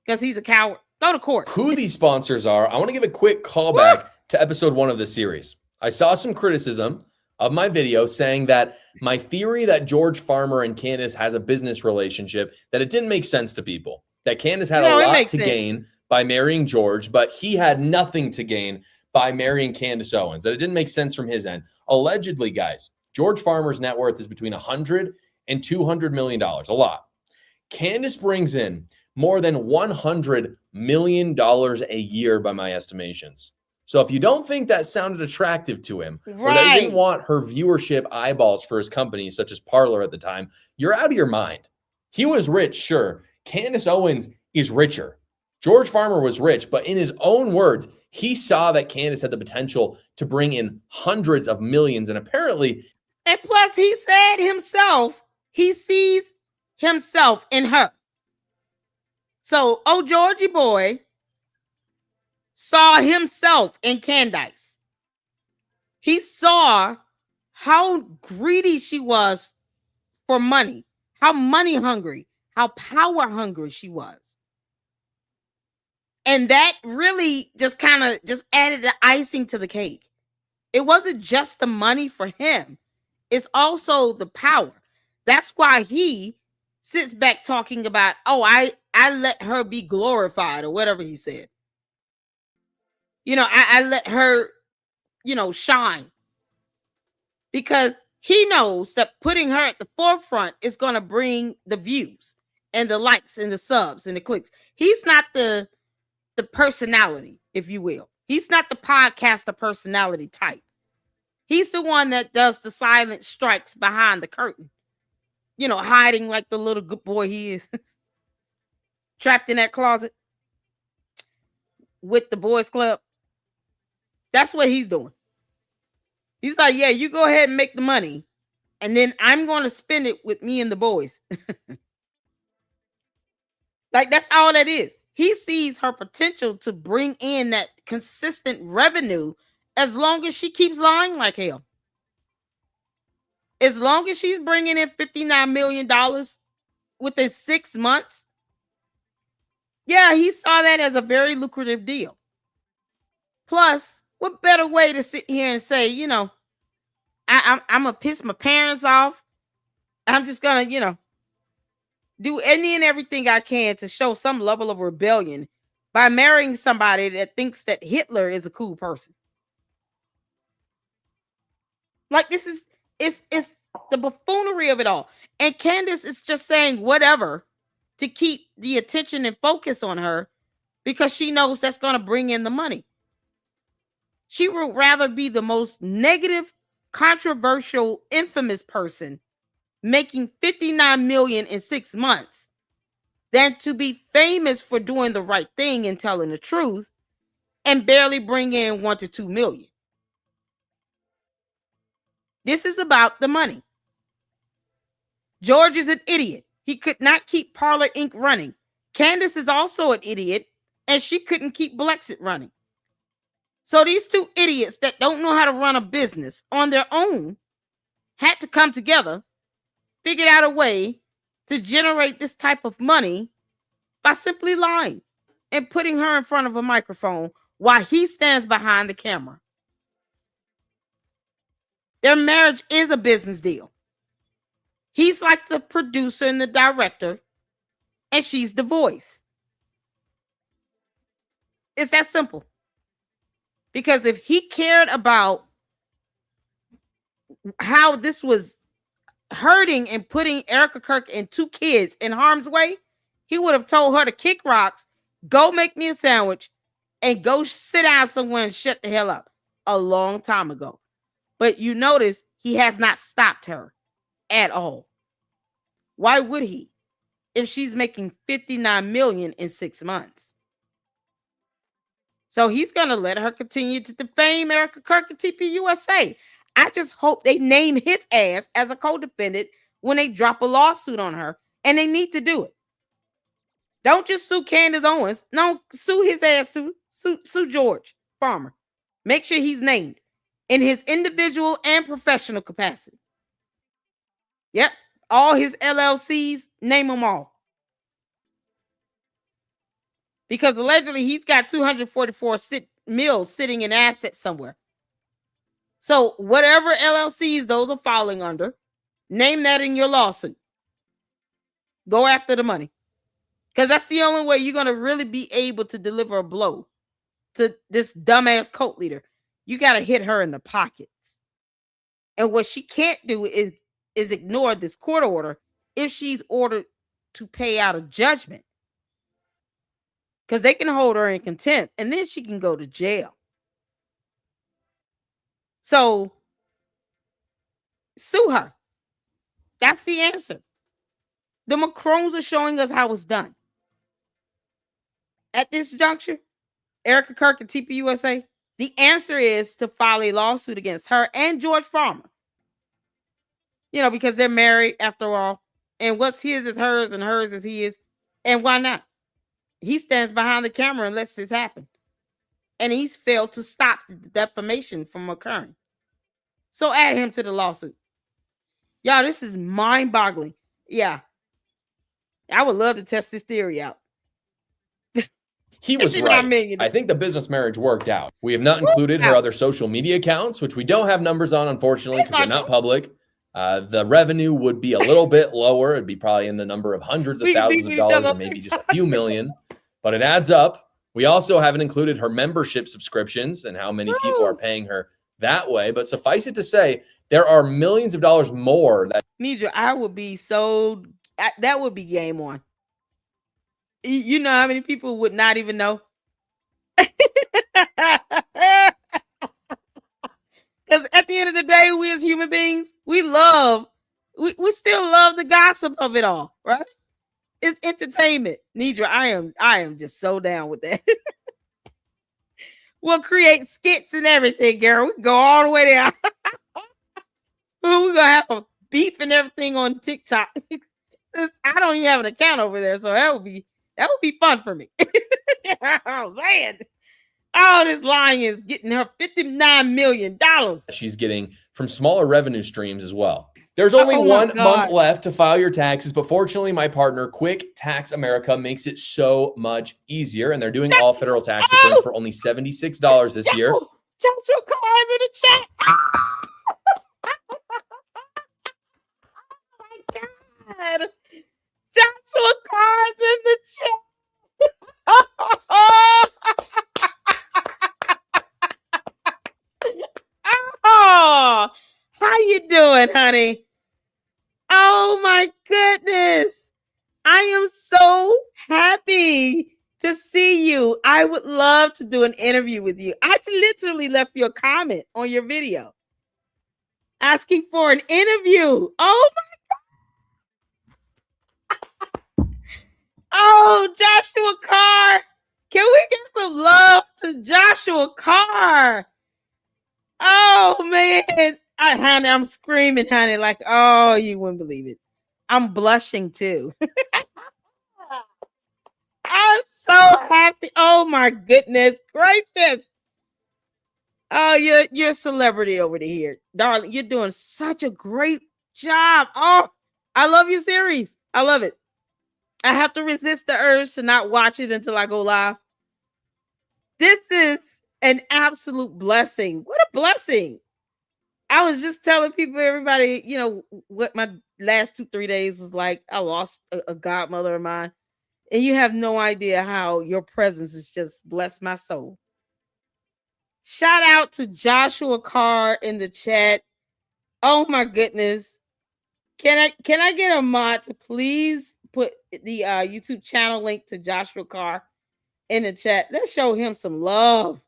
because he's a coward. Go to court. Who these sponsors are, I want to give a quick callback to episode 1 of this series. I saw some criticism of my video saying that my theory that George Farmer and Candace has a business relationship, that it didn't make sense to people. that Candace had a it lot makes to sense. gain by marrying George, but he had nothing to gain by marrying Candace Owens. That it didn't make sense from his end. Allegedly, guys, George Farmer's net worth is between $100 and $200 million, a lot. Candace brings in more than $100 million a year by my estimations. So if you don't think that sounded attractive to him, or that he didn't want her viewership eyeballs for his company, such as Parler at the time, you're out of your mind. He was rich, sure. Candace Owens is richer. George Farmer was rich, but in his own words, he saw that Candace had the potential to bring in hundreds of millions, and apparently... And plus, he said himself, he sees himself in her. So, Georgie boy saw himself in Candace. He saw how greedy she was for money, how money hungry, how power hungry she was. And that really just kind of just added the icing to the cake. It wasn't just the money for him. It's also the power. That's why he sits back talking about, I let her be glorified, or whatever he said. I let her, shine. Because he knows that putting her at the forefront is going to bring the views and the likes and the subs and the clicks. He's not the personality, if you will. He's not the podcaster personality type. He's the one that does the silent strikes behind the curtain. Hiding like the little good boy he is. Trapped in that closet with the boys club. That's what he's doing. He's like, yeah, you go ahead and make the money, and then I'm going to spend it with me and the boys. Like, that's all that is. He sees her potential to bring in that consistent revenue as long as she keeps lying like hell. As long as she's bringing in $59 million within 6 months, yeah, he saw that as a very lucrative deal. Plus, what better way to sit here and say, I'm going to piss my parents off. I'm just going to, do any and everything I can to show some level of rebellion by marrying somebody that thinks that Hitler is a cool person. Like, this is, it's the buffoonery of it all. And Candace is just saying whatever to keep the attention and focus on her because she knows that's going to bring in the money. She would rather be the most negative, controversial, infamous person making $59 million in 6 months than to be famous for doing the right thing and telling the truth and barely bring in $1 to $2 million. This is about the money. George is an idiot. He could not keep Parler Inc. running. Candace is also an idiot, and she couldn't keep Blexit running. So these two idiots that don't know how to run a business on their own had to come together, figured out a way to generate this type of money by simply lying and putting her in front of a microphone while he stands behind the camera. Their marriage is a business deal. He's like the producer and the director, and she's the voice. It's that simple. Because if he cared about how this was hurting and putting Erica Kirk and 2 kids in harm's way, he would have told her to kick rocks, go make me a sandwich, and go sit down somewhere and shut the hell up a long time ago. But you notice he has not stopped her at all. Why would he? If she's making $59 million in 6 months. So he's going to let her continue to defame Erica Kirk and TPUSA. I just hope they name his ass as a co-defendant when they drop a lawsuit on her, and they need to do it. Don't just sue Candace Owens. No, sue his ass too. Sue George Farmer. Make sure he's named in his individual and professional capacity. Yep. All his LLCs, name them all. Because allegedly he's got 244 mills sitting in assets somewhere. So whatever LLCs those are falling under, name that in your lawsuit. Go after the money. Because that's the only way you're going to really be able to deliver a blow to this dumbass cult leader. You got to hit her in the pockets. And what she can't do is ignore this court order if she's ordered to pay out a judgment. Because they can hold her in contempt and then she can go to jail. So sue her. That's the answer. The Macrons are showing us how it's done. At this juncture, Erica Kirk and TPUSA, the answer is to file a lawsuit against her and George Farmer. Because they're married after all. And what's his is hers and hers is his. And why not? He stands behind the camera and lets this happen. And he's failed to stop the defamation from occurring. So add him to the lawsuit. Y'all, this is mind-boggling. Yeah. I would love to test this theory out. He was right. I think the business marriage worked out. We have not included her other social media accounts, which we don't have numbers on, unfortunately, because they're not public. The revenue would be a little bit lower. It'd be probably in the number of hundreds of thousands of dollars or maybe just a few million, but it adds up. We also haven't included her membership subscriptions and how many people are paying her that way. But suffice it to say, there are millions of dollars more. Nidra, I would be that would be game on. You know how many people would not even know? Because at the end of the day, we as human beings, we still love the gossip of it all, right? It's entertainment. Nidra, I am just so down with that. We'll create skits and everything, girl. We can go all the way down. We're gonna have a beef and everything on TikTok. I don't even have an account over there, so that would be fun for me. Oh man. Oh, this lying is getting her $59 million. She's getting from smaller revenue streams as well. There's only 1 month left to file your taxes, but fortunately, my partner, Quick Tax America, makes it so much easier, and they're doing all federal tax returns for only $76 this year. Joshua Carr in the chat. Oh my God. Joshua Carr's in the chat. Oh, how you doing, honey? Oh my goodness. I am so happy to see you. I would love to do an interview with you. I literally left you a comment on your video asking for an interview. Oh my God. Oh, Joshua Carr. Can we get some love to Joshua Carr? Oh, man. Honey, I'm screaming, honey, like, oh, you wouldn't believe it. I'm blushing, too. I'm so happy. Oh, my goodness gracious. Oh, you're a celebrity over here. Darling, you're doing such a great job. Oh, I love your series. I love it. I have to resist the urge to not watch it until I go live. This is an absolute blessing. What a blessing. I was just telling everybody, what my last 2-3 days was like. I lost a godmother of mine. And you have no idea how your presence has just blessed my soul. Shout out to Joshua Carr in the chat. Oh my goodness. Can I get a mod to please put the YouTube channel link to Joshua Carr in the chat? Let's show him some love.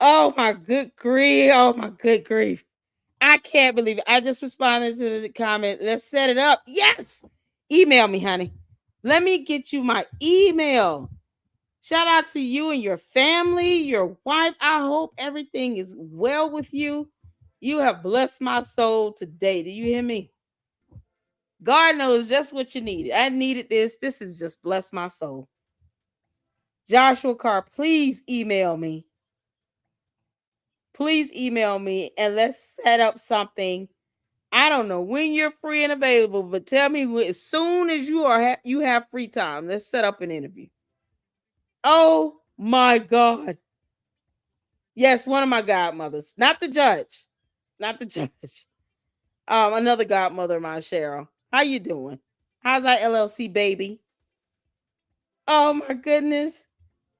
Oh my good grief. Oh my good grief. I can't believe it. I just responded to the comment. Let's set it up. Yes. Email me, honey. Let me get you my email. Shout out to you and your family, your wife. I hope everything is well with you. You have blessed my soul today. Do you hear me? God knows just what you needed. I needed this. This has just blessed my soul. Joshua Carr, please email me. Please email me and let's set up something. I don't know when you're free and available, but tell me as soon as you have free time. Let's set up an interview. Oh my God. Yes, one of my godmothers. Not the judge. Not the judge. Another godmother of mine, Cheryl. How you doing? How's our LLC baby? Oh my goodness.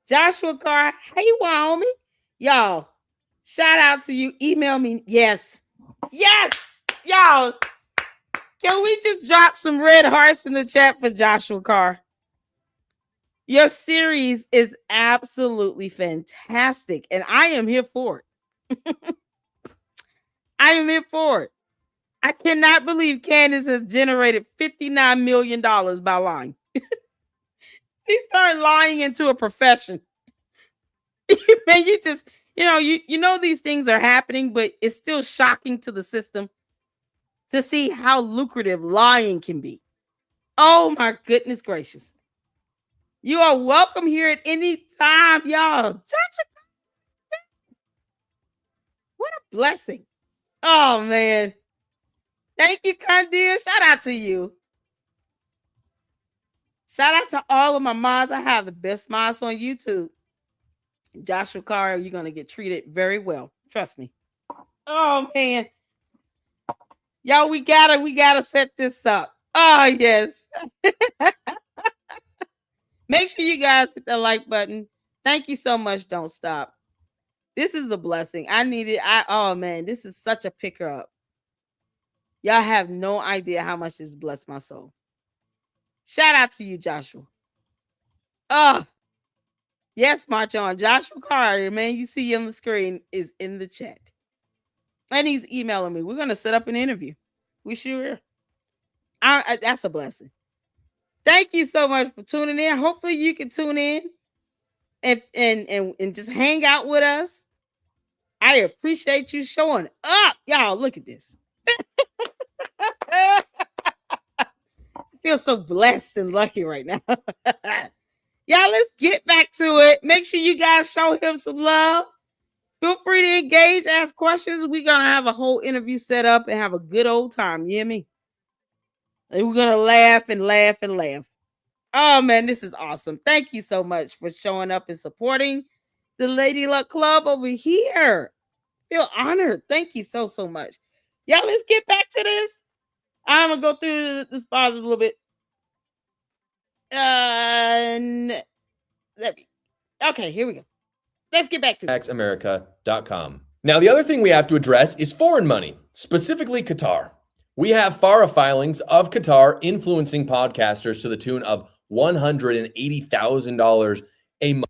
Joshua Carr, hey Wyoming. Y'all, shout out to you. Email me. Yes. Yes. Y'all, can we just drop some red hearts in the chat for Joshua Carr? Your series is absolutely fantastic, and I am here for it. I am here for it. I cannot believe Candace has generated $59 million by lying. She started lying into a profession. Man, you just, you know these things are happening, but it's still shocking to the system to see how lucrative lying can be. Oh my goodness gracious. You are welcome here at any time, y'all. Joshua, what a blessing. Oh man. Thank you, Candace. Shout out to you. Shout out to all of my mods. I have the best mods on YouTube. Joshua Carr, you're gonna get treated very well. Trust me. Oh man. Y'all, we gotta set this up. Oh yes. Make sure you guys hit the like button. Thank you so much. Don't stop. This is a blessing. I need it. Oh man, this is such a picker up. Y'all have no idea how much this blessed my soul. Shout out to you, Joshua. Oh, yes, March on. Joshua Carter, man, you see on the screen is in the chat. And he's emailing me. We're gonna set up an interview. We sure. That's a blessing. Thank you so much for tuning in. Hopefully you can tune in and just hang out with us. I appreciate you showing up. Y'all, look at this. I feel so blessed and lucky right now. Y'all, let's get back to it. Make sure you guys show him some love. Feel free to engage, ask questions. We're going to have a whole interview set up and have a good old time. You hear me? And we're going to laugh and laugh and laugh. Oh, man, this is awesome. Thank you so much for showing up and supporting the Lady Luck Club over here. Feel honored. Thank you so, so much. Y'all, let's get back to this. I'm going to go through the spots a little bit. Okay, here we go. Let's get back to taxamerica.com. Now, the other thing we have to address is foreign money, specifically Qatar. We have FARA filings of Qatar influencing podcasters to the tune of $180,000 a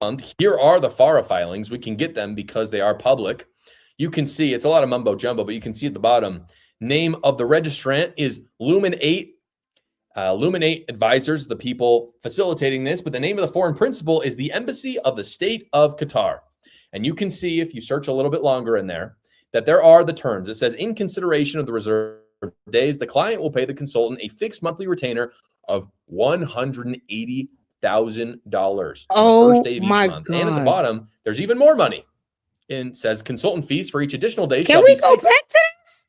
month. Here are the FARA filings. We can get them because they are public. You can see it's a lot of mumbo jumbo, but you can see at the bottom, name of the registrant is Lumen 8. Lumen 8 Advisors, the people facilitating this, but the name of the foreign principal is the Embassy of the State of Qatar. And you can see, if you search a little bit longer in there, that there are the terms. It says, in consideration of the reserve days, the client will pay the consultant a fixed monthly retainer of $180,000 on the first day of each month. God. And at the bottom, there's even more money. And it says consultant fees for each additional day shall be go back to this?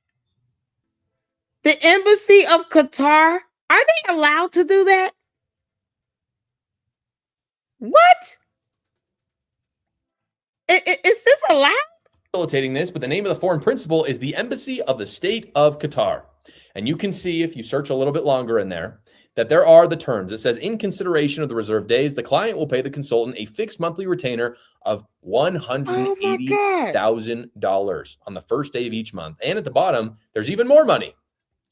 The Embassy of Qatar, are they allowed to do that? What? Is this allowed? Facilitating this, but the name of the foreign principal is the Embassy of the State of Qatar. And you can see, if you search a little bit longer in there, that there are the terms. It says, in consideration of the reserved days, the client will pay the consultant a fixed monthly retainer of $180,000 on the first day of each month. And at the bottom, there's even more money.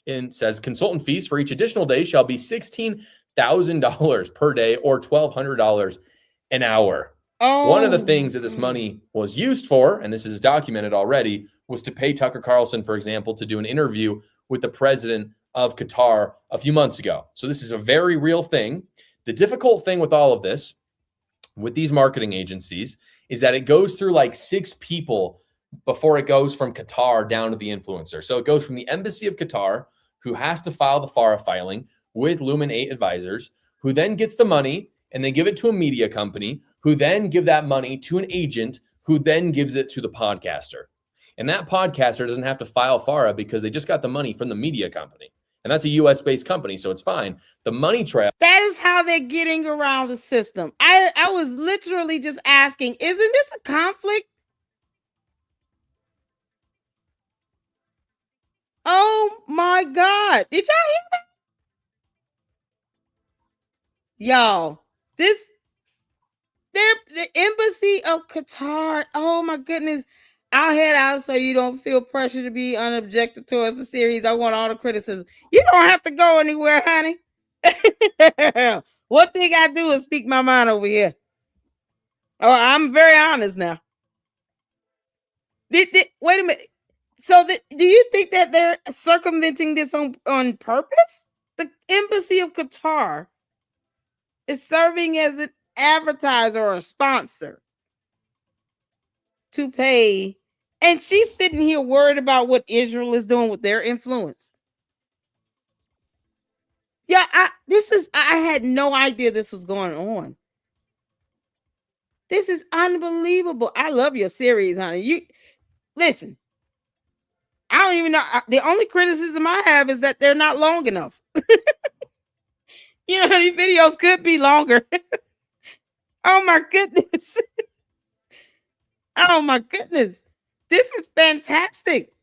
And it says, consultant fees for each additional day shall be $16,000 per day or $1,200 an hour. Oh, one of the things that this money was used for, and this is documented already, was to pay Tucker Carlson, for example, to do an interview with the president of Qatar a few months ago. So this is a very real thing. The difficult thing with all of this, with these marketing agencies, is that it goes through like 6 people before it goes from Qatar down to the influencer. So it goes from the Embassy of Qatar, who has to file the FARA filing with Lumen 8 Advisors, who then gets the money and they give it to a media company, who then give that money to an agent, who then gives it to the podcaster. And that podcaster doesn't have to file FARA because they just got the money from the media company. And that's a US-based company, so it's fine. The money trail. That is how they're getting around the system. I was literally just asking, isn't this a conflict? Oh my God. Did y'all hear that? Y'all, this they're the embassy of Qatar. Oh my goodness. I'll head out so you don't feel pressure to be unobjective towards the series. I want all the criticism. You don't have to go anywhere, honey. One thing I do is speak my mind over here. Oh, I'm very honest now. Wait a minute. So, do you think that they're circumventing this on purpose? The embassy of Qatar is serving as an advertiser or a sponsor to pay, and she's sitting here worried about what Israel is doing with their influence. Yeah, I had no idea this was going on. This is unbelievable. I love your series, honey. You listen. I don't even know. The only criticism I have is that they're not long enough. You know, these videos could be longer. Oh my goodness. Oh my goodness. This is fantastic.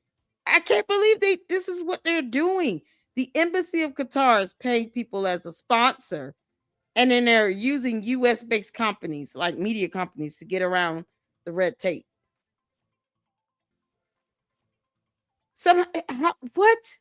I can't believe this is what they're doing. The embassy of Qatar is paying people as a sponsor, and then they're using US based companies like media companies to get around the red tape. What?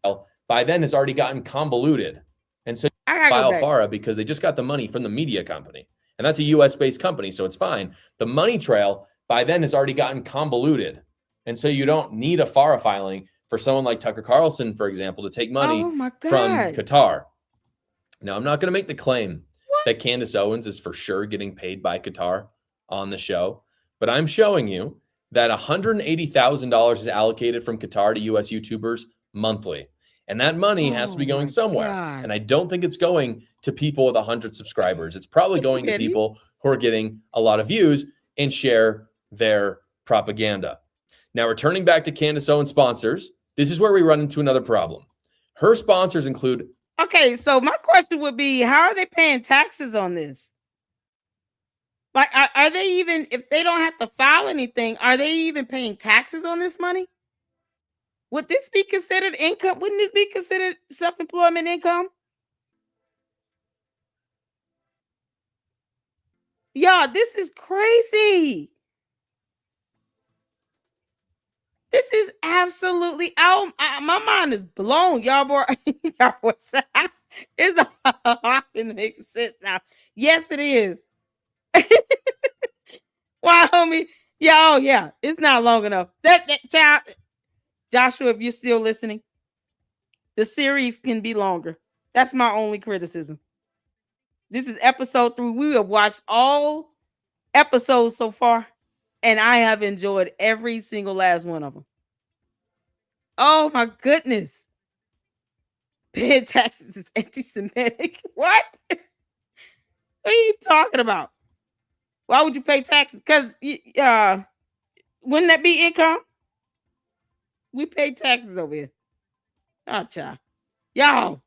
Well, by then it's already gotten convoluted. And so I file gotta go back. FARA because they just got the money from the media company. And that's a US based company, so it's fine. The money trail by then has already gotten convoluted. And so you don't need a FARA filing for someone like Tucker Carlson, for example, to take money from Qatar. Now, I'm not going to make the claim that Candace Owens is for sure getting paid by Qatar on the show, but I'm showing you that $180,000 is allocated from Qatar to US YouTubers monthly. And that money has to be going somewhere. God. And I don't think it's going to people with 100 subscribers. It's probably going to people who are getting a lot of views and share their propaganda. Now, returning back to Candace Owens sponsors, this is where we run into another problem. Her sponsors include... Okay, so my question would be, how are they paying taxes on this? Like, are they even, if they don't have to file anything, are they even paying taxes on this money? Would this be considered income? Wouldn't this be considered self-employment income? Y'all, this is crazy. This is absolutely out. My mind is blown, y'all. Boy, y'all what's it's all makes sense now. Yes, it is. Why, homie? Yeah, oh yeah, it's not long enough. That child, Joshua, if you're still listening, the series can be longer. That's my only criticism. This is episode 3. We have watched all episodes so far, and I have enjoyed every single last one of them. Oh my goodness. Paying taxes is anti-Semitic. What? What are you talking about? Why would you pay taxes? Because wouldn't that be income? We pay taxes over here. Oh, child. Y'all.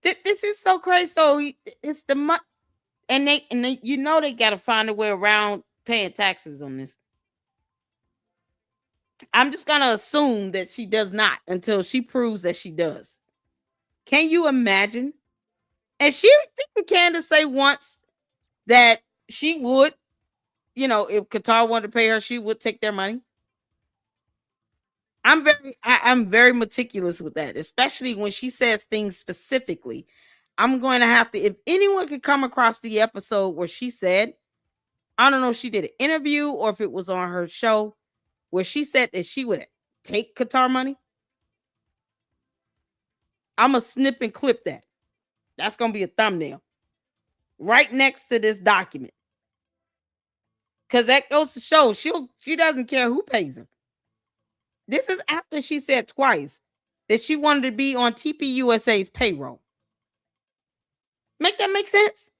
This is so crazy. So it's the money. And they you know they got to find a way around paying taxes on this. I'm just going to assume that she does not until she proves that she does. Can you imagine? And didn't Candace say once that she would, if Qatar wanted to pay her, she would take their money. I'm very meticulous with that, especially when she says things specifically. I'm going to have to, if anyone could come across the episode where she said, I don't know if she did an interview or if it was on her show, where she said that she would take Qatar money, I'm going to snip and clip that. That's going to be a thumbnail right next to this document. Because that goes to show she doesn't care who pays her. This is after she said twice that she wanted to be on TPUSA's payroll. Make that make sense?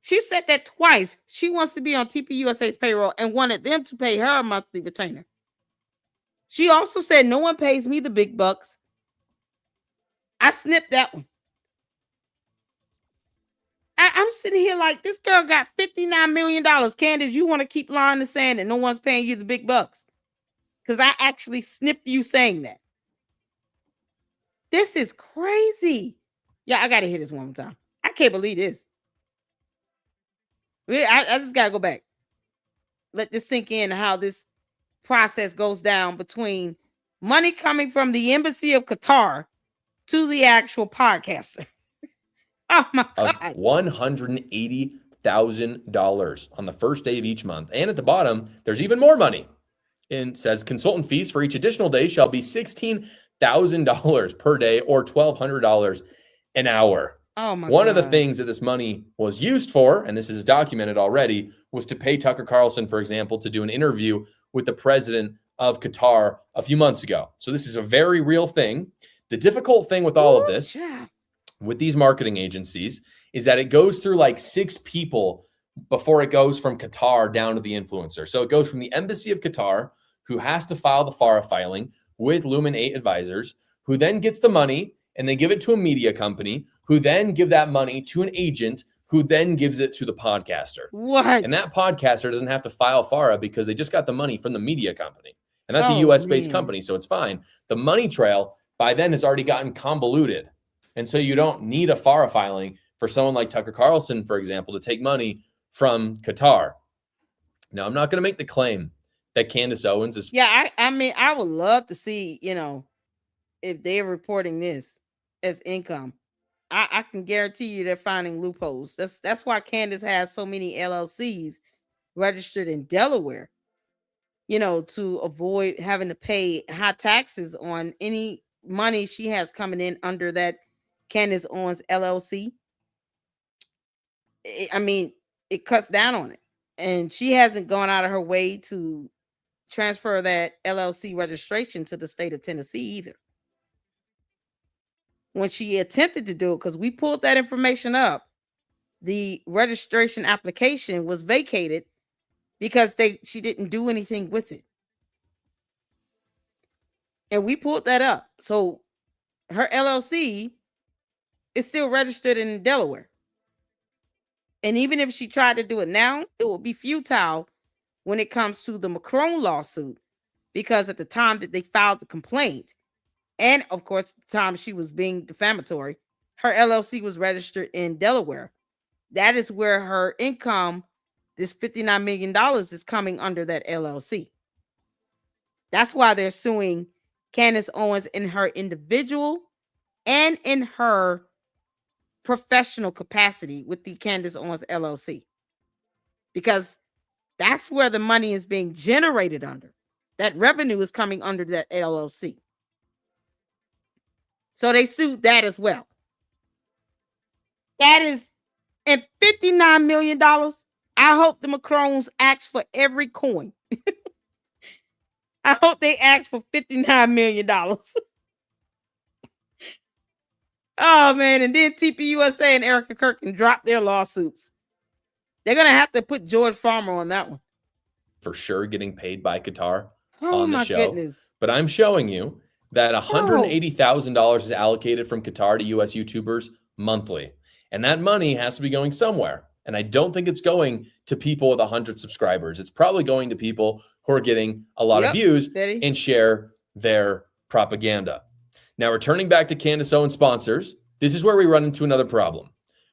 She said that twice. She wants to be on TPUSA's payroll and wanted them to pay her a monthly retainer. She also said, no one pays me the big bucks. I snipped that one. I'm sitting here like, this girl got $59 million. Candace, you want to keep lying and saying that no one's paying you the big bucks? Because I actually snipped you saying that. This is crazy. Yeah, I gotta hear this one more time. I can't believe this. I just gotta go back. Let this sink in how this process goes down between money coming from the embassy of Qatar to the actual podcaster. Oh my Of God. $180,000 on the first day of each month. And at the bottom, there's even more money. And it says consultant fees for each additional day shall be $16,000 per day or $1,200 an hour. Oh my One of the God. things that this money was used for, and this is documented already, was to pay Tucker Carlson, for example, to do an interview with the president of Qatar a few months ago. So this is a very real thing. The difficult thing with all of this, with these marketing agencies, is that it goes through like 6 people before it goes from Qatar down to the influencer. So it goes from the embassy of Qatar, who has to file the FARA filing with Lumen 8 advisors, who then gets the money and they give it to a media company, who then give that money to an agent, who then gives it to the podcaster. What? And that podcaster doesn't have to file FARA because they just got the money from the media company. And that's a Oh, US-based man. company, so it's fine. The money trail by then has already gotten convoluted. And so you don't need a FARA filing for someone like Tucker Carlson, for example, to take money from Qatar. Now, I'm not going to make the claim that Candace Owens is. Yeah, I mean, I would love to see, if they're reporting this as income. I can guarantee you they're finding loopholes. That's why Candace has so many LLCs registered in Delaware, to avoid having to pay high taxes on any money she has coming in under that Candace Owens LLC. I mean, it cuts down on it. And she hasn't gone out of her way to transfer that LLC registration to the state of Tennessee either. When she attempted to do it, because we pulled that information up, the registration application was vacated because she didn't do anything with it. And we pulled that up. So her LLC is still registered in Delaware. And even if she tried to do it now, it will be futile when it comes to the Macron lawsuit, because at the time that they filed the complaint, and of course, the time she was being defamatory, her LLC was registered in Delaware. That is where her income, this $59 million, is coming under that LLC. That's why they're suing Candace Owens in her individual and in her professional capacity with the Candace Owens LLC. Because that's where the money is being generated under. That revenue is coming under that LLC. So they sued that as well. That is, and $59 million. I hope the Macrons ask for every coin. I hope they ask for $59 million. Oh, man. And then TPUSA and Erica Kirk can drop their lawsuits. They're going to have to put George Farmer on that one. For sure getting paid by Qatar Oh, on the my show. goodness. But I'm showing you that $180,000 is allocated from Qatar to US YouTubers monthly. And that money has to be going somewhere. And I don't think it's going to people with 100 subscribers. It's probably going to people who are getting a lot of views and share their propaganda. Now, returning back to Candace Owens sponsors, this is where we run into another problem.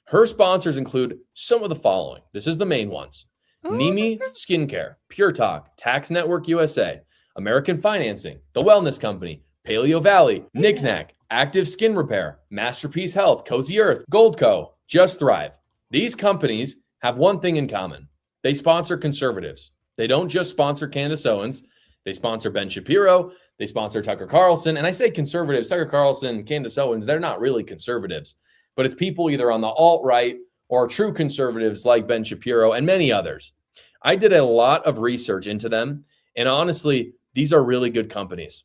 Her sponsors include some of the following. This is the main ones. Nimi Skincare, Pure Talk, Tax Network USA, American Financing, The Wellness Company, Paleo Valley, Knickknack, Active Skin Repair, Masterpiece Health, Cozy Earth, Goldco, Just Thrive. These companies have one thing in common. They sponsor conservatives. They don't just sponsor Candace Owens. They sponsor Ben Shapiro. They sponsor Tucker Carlson. And I say conservatives, Tucker Carlson, Candace Owens, they're not really conservatives. But it's people either on the alt-right or true conservatives like Ben Shapiro and many others. I did a lot of research into them. And honestly, these are really good companies.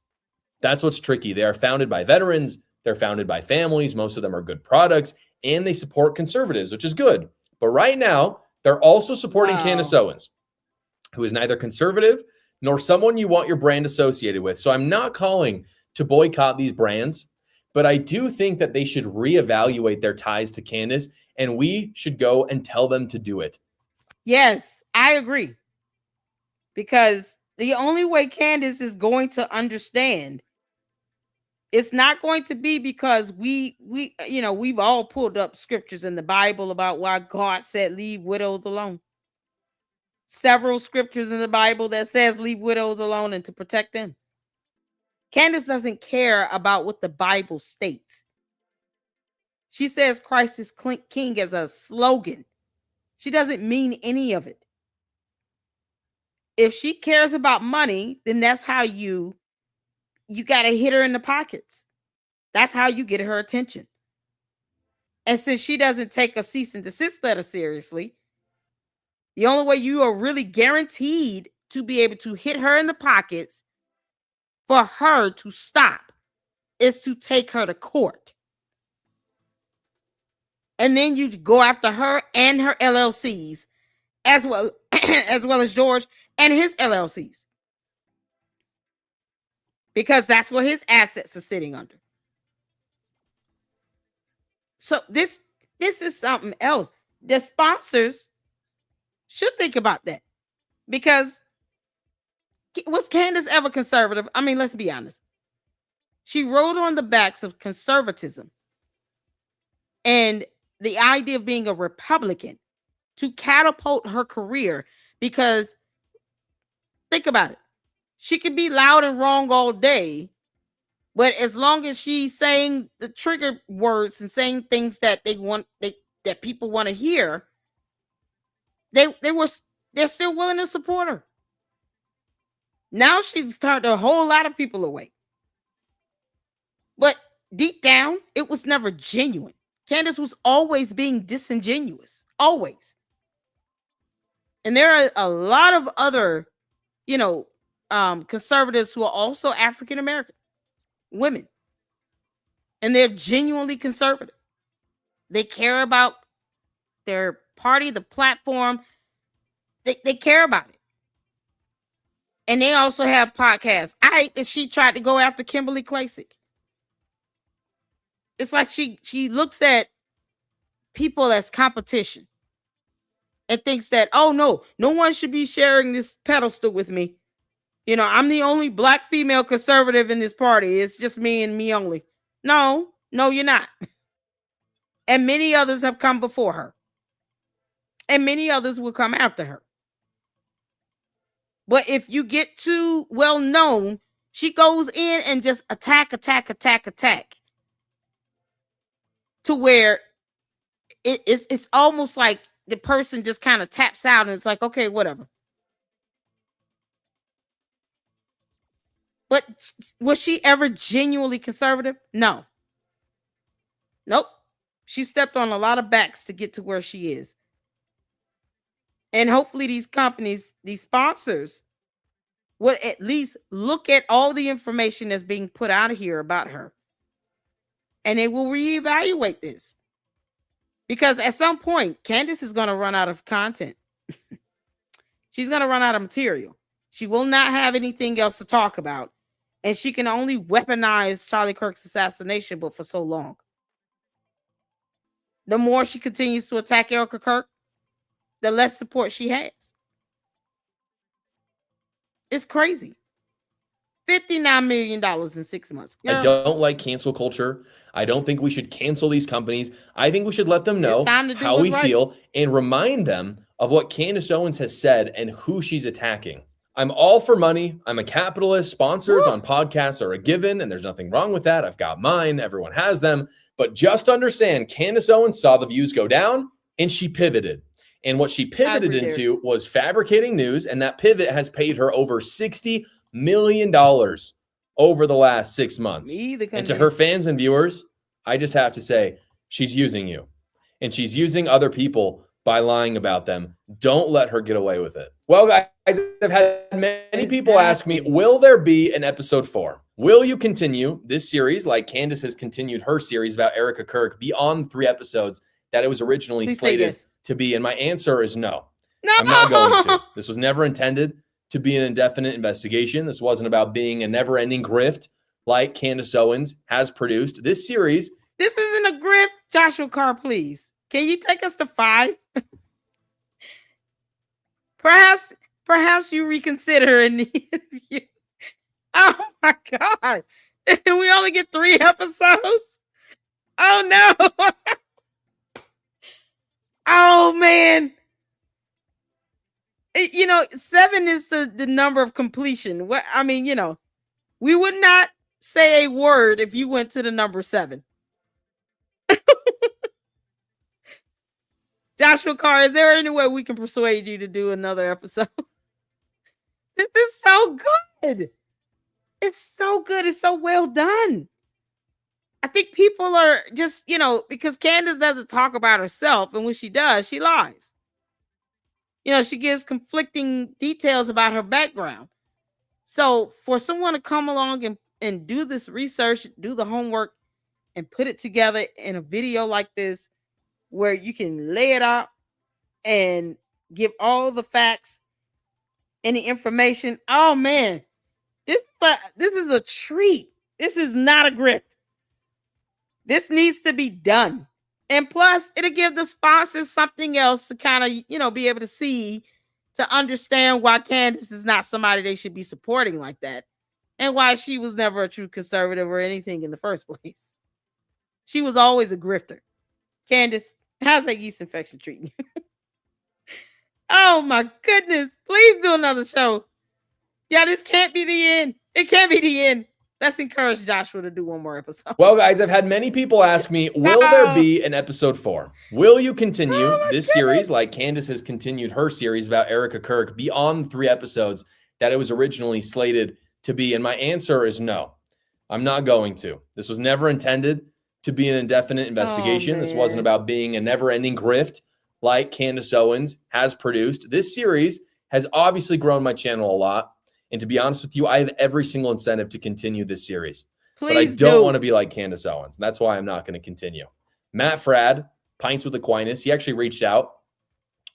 That's what's tricky. They are founded by veterans. They're founded by families. Most of them are good products. And they support conservatives, which is good. But right now, they're also supporting Candace Owens, who is neither conservative nor someone you want your brand associated with. So I'm not calling to boycott these brands, but I do think that they should reevaluate their ties to Candace, and we should go and tell them to do it. Yes, I agree. Because the only way Candace is going to understand It's not going to be because we've all pulled up scriptures in the Bible about why God said leave widows alone. Several scriptures in the Bible that says leave widows alone and to protect them. Candace doesn't care about what the Bible states. She says Christ is king as a slogan. She doesn't mean any of it. If she cares about money, then that's how you got to hit her in the pockets. That's how you get her attention. And since she doesn't take a cease and desist letter seriously, the only way you are really guaranteed to be able to hit her in the pockets for her to stop is to take her to court. And then you go after her and her LLCs as well as George and his LLCs. Because that's where his assets are sitting under. So this is something else. The sponsors should think about that. Because was Candace ever conservative? I mean, let's be honest. She rode on the backs of conservatism and the idea of being a Republican to catapult her career. Because think about it. She could be loud and wrong all day, but as long as she's saying the trigger words and saying things that that people want to hear, they're still willing to support her. Now she's turned a whole lot of people away. But deep down, it was never genuine. Candace was always being disingenuous. Always. And there are a lot of other, conservatives who are also African American women. And they're genuinely conservative. They care about their party, the platform. They care about it. And they also have podcasts. I hate that she tried to go after Kimberly Klacik. It's like she looks at people as competition and thinks that, oh no one should be sharing this pedestal with me. I'm the only black female conservative in this party. It's just me and me only. No, you're not. And many others have come before her. And many others will come after her. But if you get too well known, she goes in and just attack. To where it's almost like the person just kind of taps out and it's like, okay, whatever. But was she ever genuinely conservative? No. Nope. She stepped on a lot of backs to get to where she is. And hopefully these companies, these sponsors, would at least look at all the information that's being put out of here about her. And they will reevaluate this. Because at some point, Candace is going to run out of content. She's going to run out of material. She will not have anything else to talk about. And she can only weaponize Charlie Kirk's assassination, but for so long. The more she continues to attack Erica Kirk, the less support she has. It's crazy. $59 million in 6 months. Girl. I don't like cancel culture. I don't think we should cancel these companies. I think we should let them know how we feel and remind them of what Candace Owens has said and who she's attacking. I'm all for money. I'm a capitalist. Sponsors on podcasts are a given, and there's nothing wrong with that. I've got mine. Everyone has them. But just understand, Candace Owens saw the views go down, and she pivoted. And what she pivoted into was fabricating news, and that pivot has paid her over $60 million over the last 6 months. And to her fans and viewers, I just have to say, she's using you. And she's using other people by lying about them. Don't let her get away with it. Well, guys, I've had many people ask me, will there be an episode 4? Will you continue this series like Candace has continued her series about Erica Kirk beyond 3 episodes that it was originally slated to be? And my answer is no. I'm not going to. This was never intended to be an indefinite investigation. This wasn't about being a never-ending grift like Candace Owens has produced. This series. This isn't a grift. Joshua Carr, please. Can you take us to 5? Perhaps you reconsider in the interview. Oh my God. And we only get 3 episodes. Oh no. Oh man. 7 is the number of completion. What I mean, we would not say a word if you went to the number 7. Joshua Carr, is there any way we can persuade you to do another episode? This is so good. It's so good. It's so well done. I think people are just, because Candace doesn't talk about herself, and when she does, she lies. She gives conflicting details about her background. So for someone to come along and do this research, do the homework, and put it together in a video like this, where you can lay it out and give all the facts and the information. Oh man, this is a treat. This is not a grift. This needs to be done. And plus, it'll give the sponsors something else to kind of, be able to see, to understand why Candace is not somebody they should be supporting like that. And why she was never a true conservative or anything in the first place. She was always a grifter. Candace, how's that yeast infection treating you? Oh my goodness. Please do another show. Yeah, this can't be the end. It can't be the end. Let's encourage Joshua to do one more episode. Well, guys, I've had many people ask me, will there be an episode 4? Will you continue this series like Candace has continued her series about Erica Kirk beyond 3 episodes that it was originally slated to be? And my answer is no. I'm not going to. This was never intended to be an indefinite investigation. This wasn't about being a never-ending grift like Candace Owens has produced. This series has obviously grown my channel a lot. And to be honest with you, I have every single incentive to continue this series. But I don't want to be like Candace Owens. That's why I'm not going to continue. Matt Frad, Pints with Aquinas, he actually reached out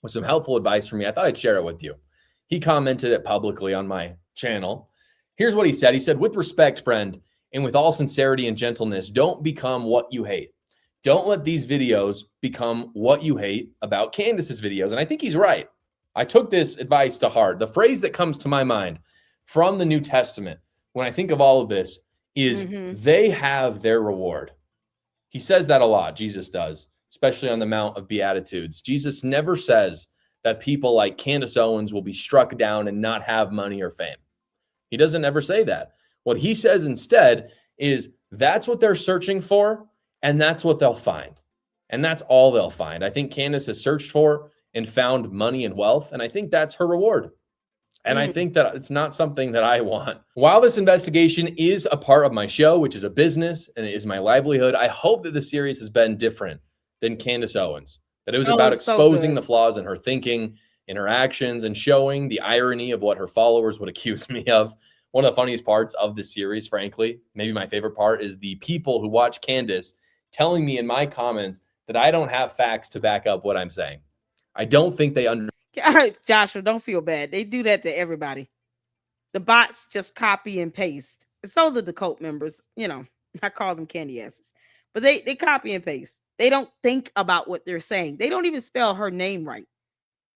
with some helpful advice for me. I thought I'd share it with you. He commented it publicly on my channel. Here's what he said. He said, with respect, friend, and with all sincerity and gentleness, don't become what you hate. Don't let these videos become what you hate about Candace's videos. And I think he's right. I took this advice to heart. The phrase that comes to my mind from the New Testament, when I think of all of this, is they have their reward. He says that a lot, Jesus does, especially on the Mount of Beatitudes. Jesus never says that people like Candace Owens will be struck down and not have money or fame. He doesn't ever say that. What he says instead is that's what they're searching for, and that's what they'll find. And that's all they'll find. I think Candace has searched for and found money and wealth, and I think that's her reward. And I think that it's not something that I want. While this investigation is a part of my show, which is a business and it is my livelihood, I hope that the series has been different than Candace Owens. That it was about exposing the flaws in her thinking, in her actions, and showing the irony of what her followers would accuse me of. One of the funniest parts of this series, frankly, maybe my favorite part, is the people who watch Candace telling me in my comments that I don't have facts to back up what I'm saying. I don't think they understand. Joshua, don't feel bad. They do that to everybody. The bots just copy and paste. So the cult members, I call them candy asses. But they copy and paste. They don't think about what they're saying. They don't even spell her name right.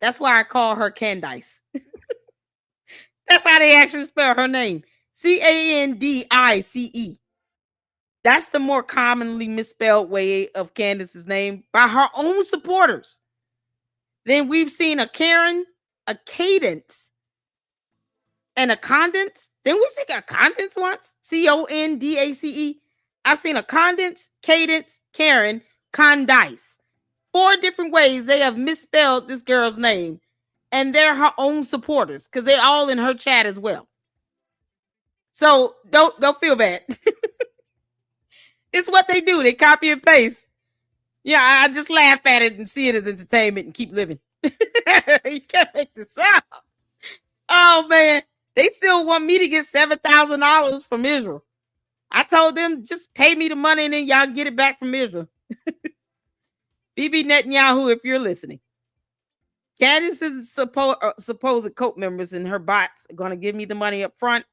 That's why I call her Candace. That's how they actually spell her name. Candice. That's the more commonly misspelled way of Candace's name by her own supporters. Then we've seen a Karen, a Cadence, and a Condense. Then we see a Condense once. Condace. I've seen a Condense, Cadence, Karen, Candice. 4 different ways they have misspelled this girl's name. And they're her own supporters because they're all in her chat as well. So don't feel bad. It's what they do. They copy and paste. Yeah, I just laugh at it and see it as entertainment and keep living. You can't make this up. Oh, man. They still want me to get $7,000 from Israel. I told them, just pay me the money and then y'all get it back from Israel. Bibi Netanyahu, if you're listening. Candace's supposed cult members and her bots are going to give me the money up front.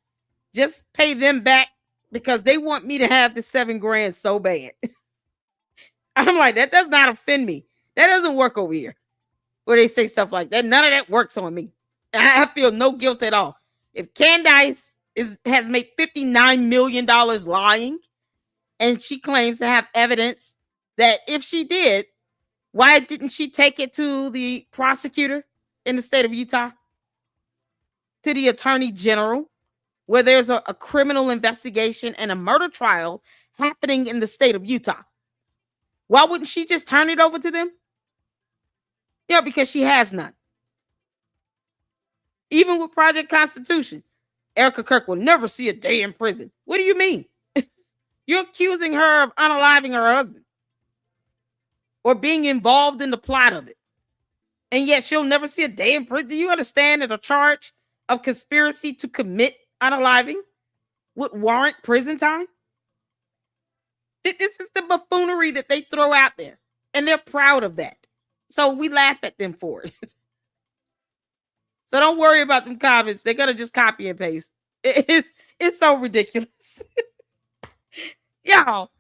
Just pay them back because they want me to have the $7,000 so bad. I'm like, that does not offend me. That doesn't work over here. Where they say stuff like that. None of that works on me. I feel no guilt at all. If Candace has made $59 million lying. And she claims to have evidence that if she did, why didn't she take it to the prosecutor in the state of Utah, to the attorney general, where there's a criminal investigation and a murder trial happening in the state of Utah? Why wouldn't she just turn it over to them? Yeah, because she has none. Even with Project Constitution, Erica Kirk will never see a day in prison. What do you mean? You're accusing her of unaliving her husband or being involved in the plot of it. And yet she'll never see a day in prison. Do you understand that a charge of conspiracy to commit unaliving would warrant prison time? This is the buffoonery that they throw out there. And they're proud of that. So we laugh at them for it. So don't worry about them comments. They're going to just copy and paste. It's so ridiculous. Y'all.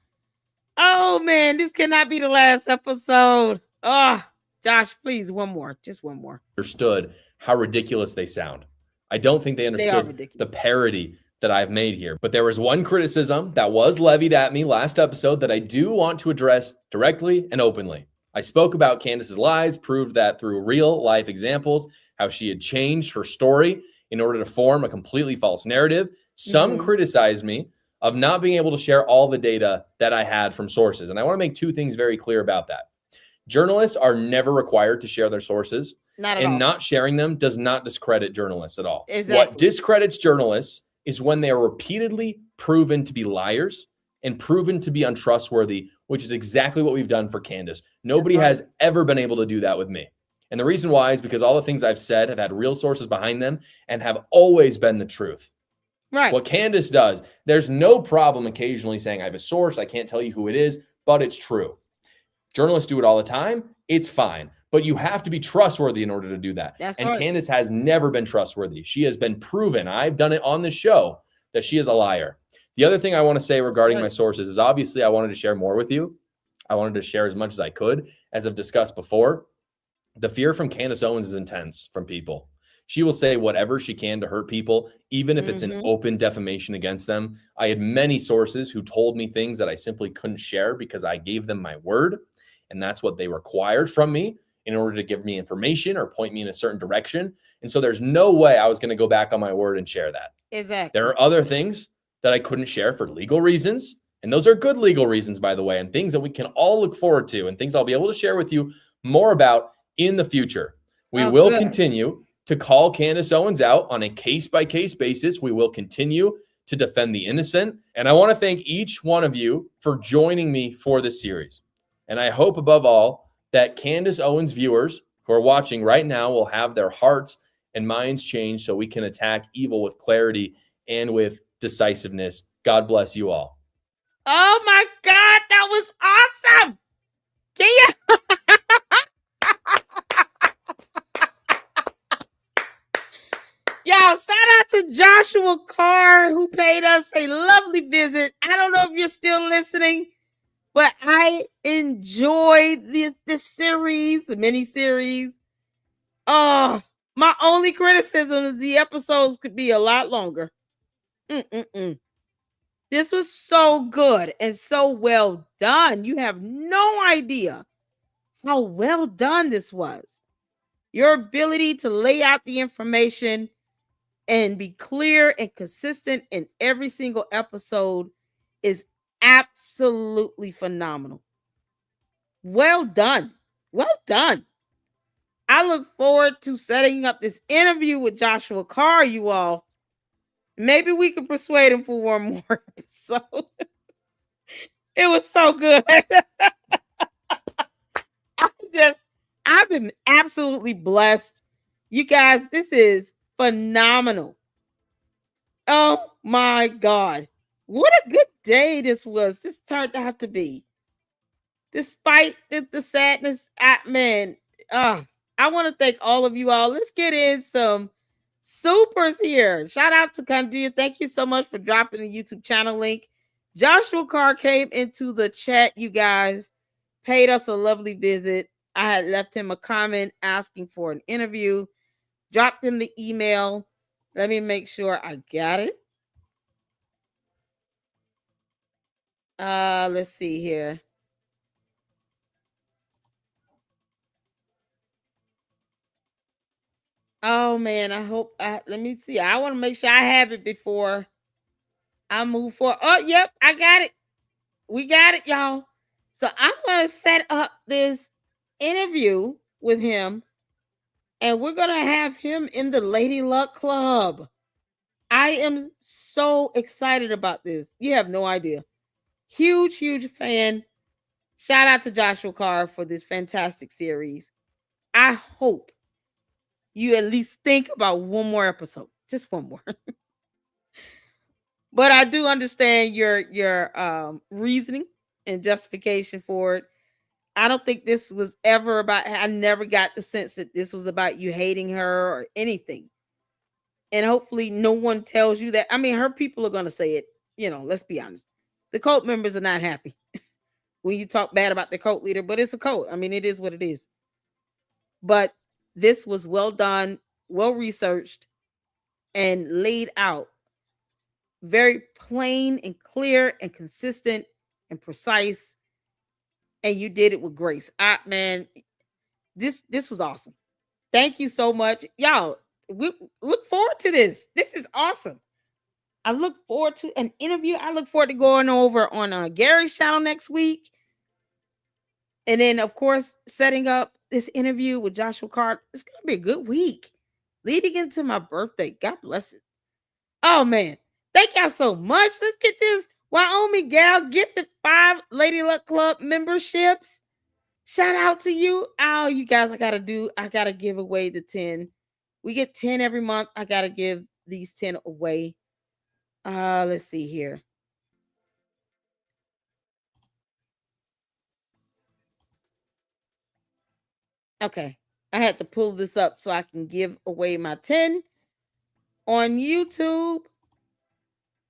Oh, man. This cannot be the last episode. Oh, Josh, please, one more. Just one more. Understood how ridiculous they sound. I don't think they understood the parody that I've made here. But there was one criticism that was levied at me last episode that I do want to address directly and openly. I spoke about Candace's lies, proved that through real life examples, how she had changed her story in order to form a completely false narrative. Some criticized me of not being able to share all the data that I had from sources. And I want to make two things very clear about that. Journalists are never required to share their sources. Not at all. Not sharing them does not discredit journalists at all. Exactly. What discredits journalists is when they are repeatedly proven to be liars and proven to be untrustworthy, which is exactly what we've done for Candace. Nobody has ever been able to do that with me. And the reason why is because all the things I've said have had real sources behind them and have always been the truth. Right. What Candace does, there's no problem occasionally saying, I have a source, I can't tell you who it is, but it's true. Journalists do it all the time. It's fine. But you have to be trustworthy in order to do that. And Candace has never been trustworthy. She has been proven, I've done it on the show, that she is a liar. The other thing I want to say regarding my sources is obviously I wanted to share more with you. I wanted to share as much as I could. As I've discussed before, the fear from Candace Owens is intense from people. She will say whatever she can to hurt people, even if it's an open defamation against them. I had many sources who told me things that I simply couldn't share because I gave them my word. And that's what they required from me in order to give me information or point me in a certain direction. And so there's no way I was going to go back on my word and share that. Exactly. There are other things that I couldn't share for legal reasons. And those are good legal reasons, by the way, and things that we can all look forward to and things I'll be able to share with you more about in the future. We will continue to call Candace Owens out on a case-by-case basis. We will continue to defend the innocent. And I want to thank each one of you for joining me for this series. And I hope above all that Candace Owens viewers who are watching right now will have their hearts and minds changed so we can attack evil with clarity and with decisiveness. God bless you all. Oh my God, that was awesome. Can you? Y'all, shout out to Joshua Carr, who paid us a lovely visit. I don't know if you're still listening, but I enjoyed this series, the mini-series. Oh, my only criticism is the episodes could be a lot longer. This was so good and so well done. You have no idea how well done this was. Your ability to lay out the information and be clear and consistent in every single episode is absolutely phenomenal. Well done. Well done. I look forward to setting up this interview with Joshua Carr, you all. Maybe we could persuade him for one more episode. It was so good. I've been absolutely blessed. You guys, this is phenomenal. Oh my God. What a good day this was. This turned out to be. Despite the sadness, man, I want to thank all of you all. Let's get in some supers here. Shout out to Candace. Thank you so much for dropping the YouTube channel link. Joshua Carr came into the chat, you guys, paid us a lovely visit. I had left him a comment asking for an interview, dropped him the email. Let me make sure I got it. Let's see here. Oh man, I hope I let me see. I want to make sure I have it before I move forward. Oh, yep, I got it. We got it, y'all. So I'm gonna set up this interview with him, and we're gonna have him in the Lady Luck Club. I am so excited about this. You have no idea. Huge, huge fan. Shout out to Joshua Carr for this fantastic series. I hope you at least think about one more episode, just one more. But I do understand your reasoning and justification for it. I don't think this was ever about. I never got the sense that this was about you hating her or anything. And hopefully, no one tells you that. I mean, her people are going to say it. Let's be honest. The cult members are not happy when you talk bad about the cult leader, but it's a cult. I mean, it is what it is. But this was well done, well researched, and laid out very plain and clear and consistent and precise. And you did it with grace. Man, this was awesome. Thank you so much, y'all. We look forward to this. This is awesome. I look forward to an interview. I look forward to going over on Gary's channel next week. And then, of course, setting up this interview with Joshua Carr. It's going to be a good week leading into my birthday. God bless it. Oh, man. Thank y'all so much. Let's get this Wyoming gal. Get the 5 Lady Luck Club memberships. Shout out to you. Oh, you guys, I got to give away the 10. We get 10 every month. I got to give these 10 away. Let's see here. Okay. I had to pull this up so I can give away my 10 on YouTube.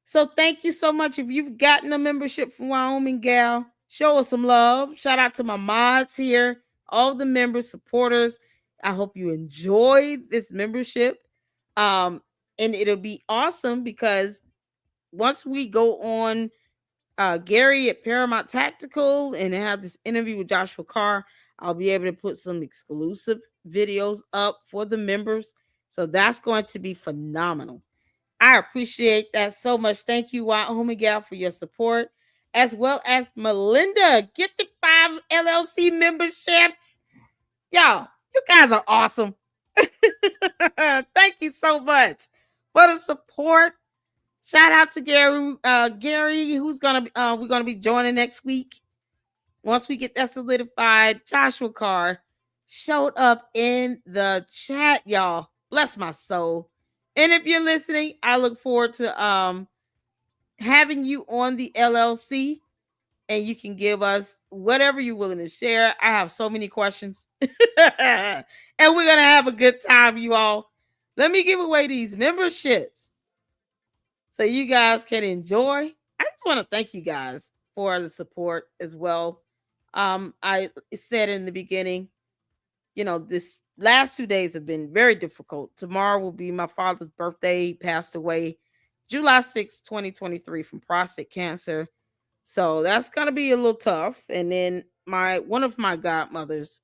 So thank you so much. If you've gotten a membership from Wyoming Gal, show us some love. Shout out to my mods here, all the members, supporters. I hope you enjoy this membership. And it'll be awesome because once we go on Gary at Paramount Tactical and have this interview with Joshua Carr, I'll be able to put some exclusive videos up for the members. So that's going to be phenomenal. I appreciate that so much. Thank you, Wyoming Gal, for your support, as well as Melinda. Get the 5 LLC memberships. Y'all, you guys are awesome. Thank you so much for the support. Shout out to Gary. Gary, who's gonna we're gonna be joining next week. Once we get that solidified, Joshua Carr showed up in the chat, y'all. Bless my soul. And if you're listening, I look forward to having you on the LLC, and you can give us whatever you're willing to share. I have so many questions. And we're gonna have a good time, you all. Let me give away these memberships so you guys can enjoy. I just want to thank you guys for the support as well. I said in the beginning, this last 2 days have been very difficult. Tomorrow will be my father's birthday. He passed away July 6th, 2023 from prostate cancer. So that's gonna be a little tough. And then one of my godmothers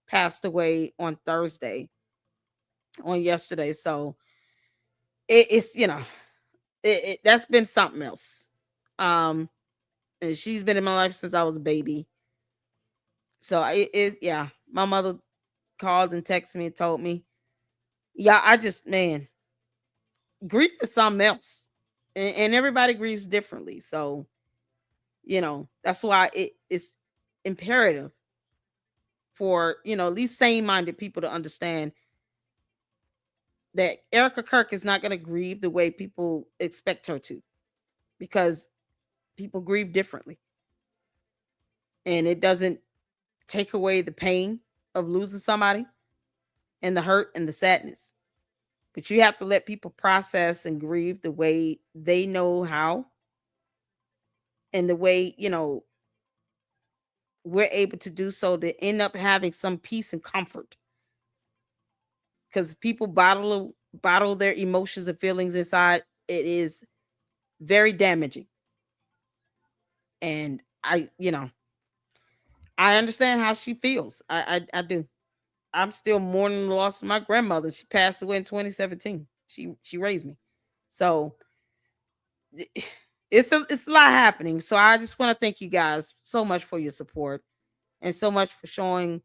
passed away on Thursday, on yesterday. So it's that's been something else. And she's been in my life since I was a baby. So yeah, my mother called and texted me and told me, yeah, I just, man, grief is something else. And everybody grieves differently. So, that's why it's imperative for, at least sane minded people to understand that Erica Kirk is not going to grieve the way people expect her to, because people grieve differently. And it doesn't take away the pain of losing somebody and the hurt and the sadness. But you have to let people process and grieve the way they know how, and the way, we're able to do so to end up having some peace and comfort. Because people bottle their emotions and feelings inside. It is very damaging. And I understand how she feels. I do. I'm still mourning the loss of my grandmother. She passed away in 2017. She raised me. So it's a lot happening. So I just want to thank you guys so much for your support and so much for showing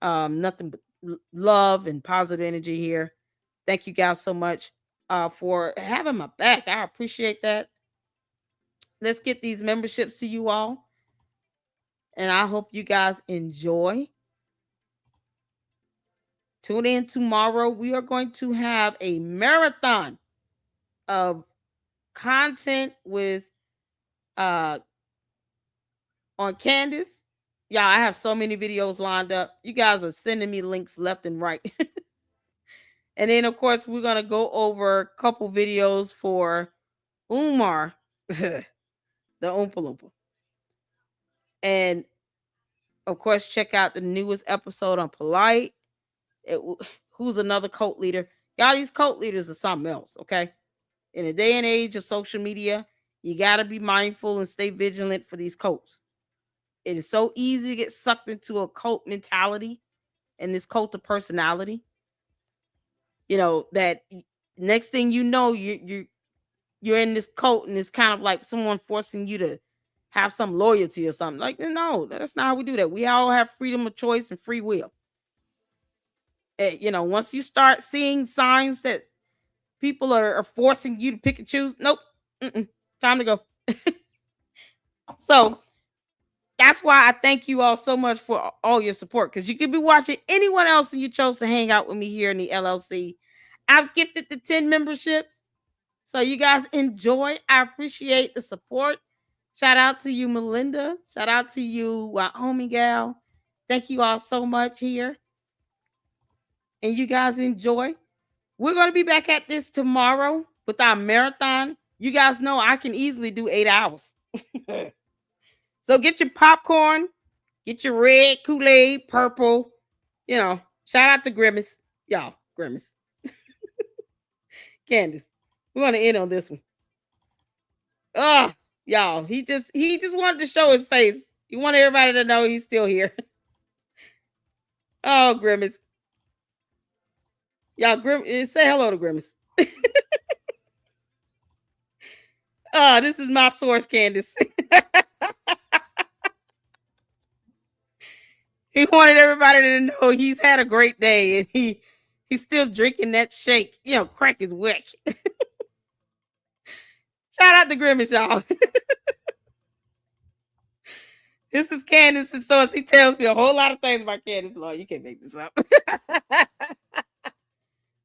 nothing but love and positive energy here. Thank you guys so much for having my back. I appreciate that. Let's get these memberships to you all. And I hope you guys enjoy. Tune in tomorrow. We are going to have a marathon of content with uh on Candace. Y'all, I have so many videos lined up. You guys are sending me links left and right. And then of course we're gonna go over a couple videos for Umar, the Oompa Loompa. And of course, check out the newest episode on Polite. It, who's another cult leader? Y'all, these cult leaders are something else, okay? In a day and age of social media, you got to be mindful and stay vigilant for these cults. It is so easy to get sucked into a cult mentality and this cult of personality. That next thing you know, you're in this cult and it's kind of like someone forcing you to have some loyalty or something. Like, no, that's not how we do that. We all have freedom of choice and free will. Once you start seeing signs that people are forcing you to pick and choose, nope, time to go. So that's why I thank you all so much for all your support, because you could be watching anyone else and you chose to hang out with me here in the LLC. I've gifted the 10 memberships. So you guys enjoy. I appreciate the support. Shout out to you, Melinda. Shout out to you, Wyoming gal. Thank you all so much here. And you guys enjoy. We're going to be back at this tomorrow with our marathon. You guys know I can easily do 8 hours. So get your popcorn, get your red Kool-Aid, purple. Shout out to Grimace. Y'all, Grimace. Candace. We're going to end on this one. Oh, y'all, he just wanted to show his face. He wanted everybody to know he's still here. Oh, Grimace. Y'all, say hello to Grimace. Oh, this is my source, Candace. He wanted everybody to know he's had a great day and he's still drinking that shake. Crack his wick. Shout out to Grimace, y'all. This is Candace's source. He tells me a whole lot of things about Candace. Lord, you can't make this up.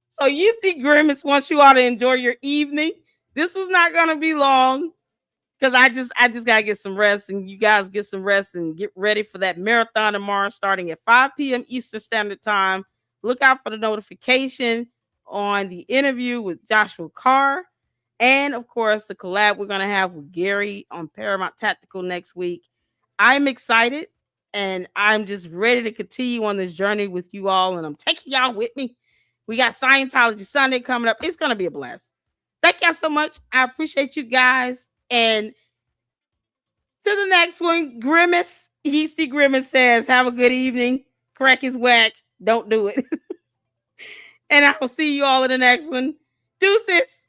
So you see Grimace wants you all to enjoy your evening. This was not going to be long because I just got to get some rest, and you guys get some rest and get ready for that marathon tomorrow starting at 5 p.m. Eastern Standard Time. Look out for the notification on the interview with Joshua Carr. And of course, the collab we're going to have with Gary on Paramount Tactical next week. I'm excited and I'm just ready to continue on this journey with you all. And I'm taking y'all with me. We got Scientology Sunday coming up. It's going to be a blast. Thank y'all so much. I appreciate you guys. And to the next one, Grimace. Yeasty Grimace says, have a good evening. Crack his whack. Don't do it. And I will see you all in the next one. Deuces.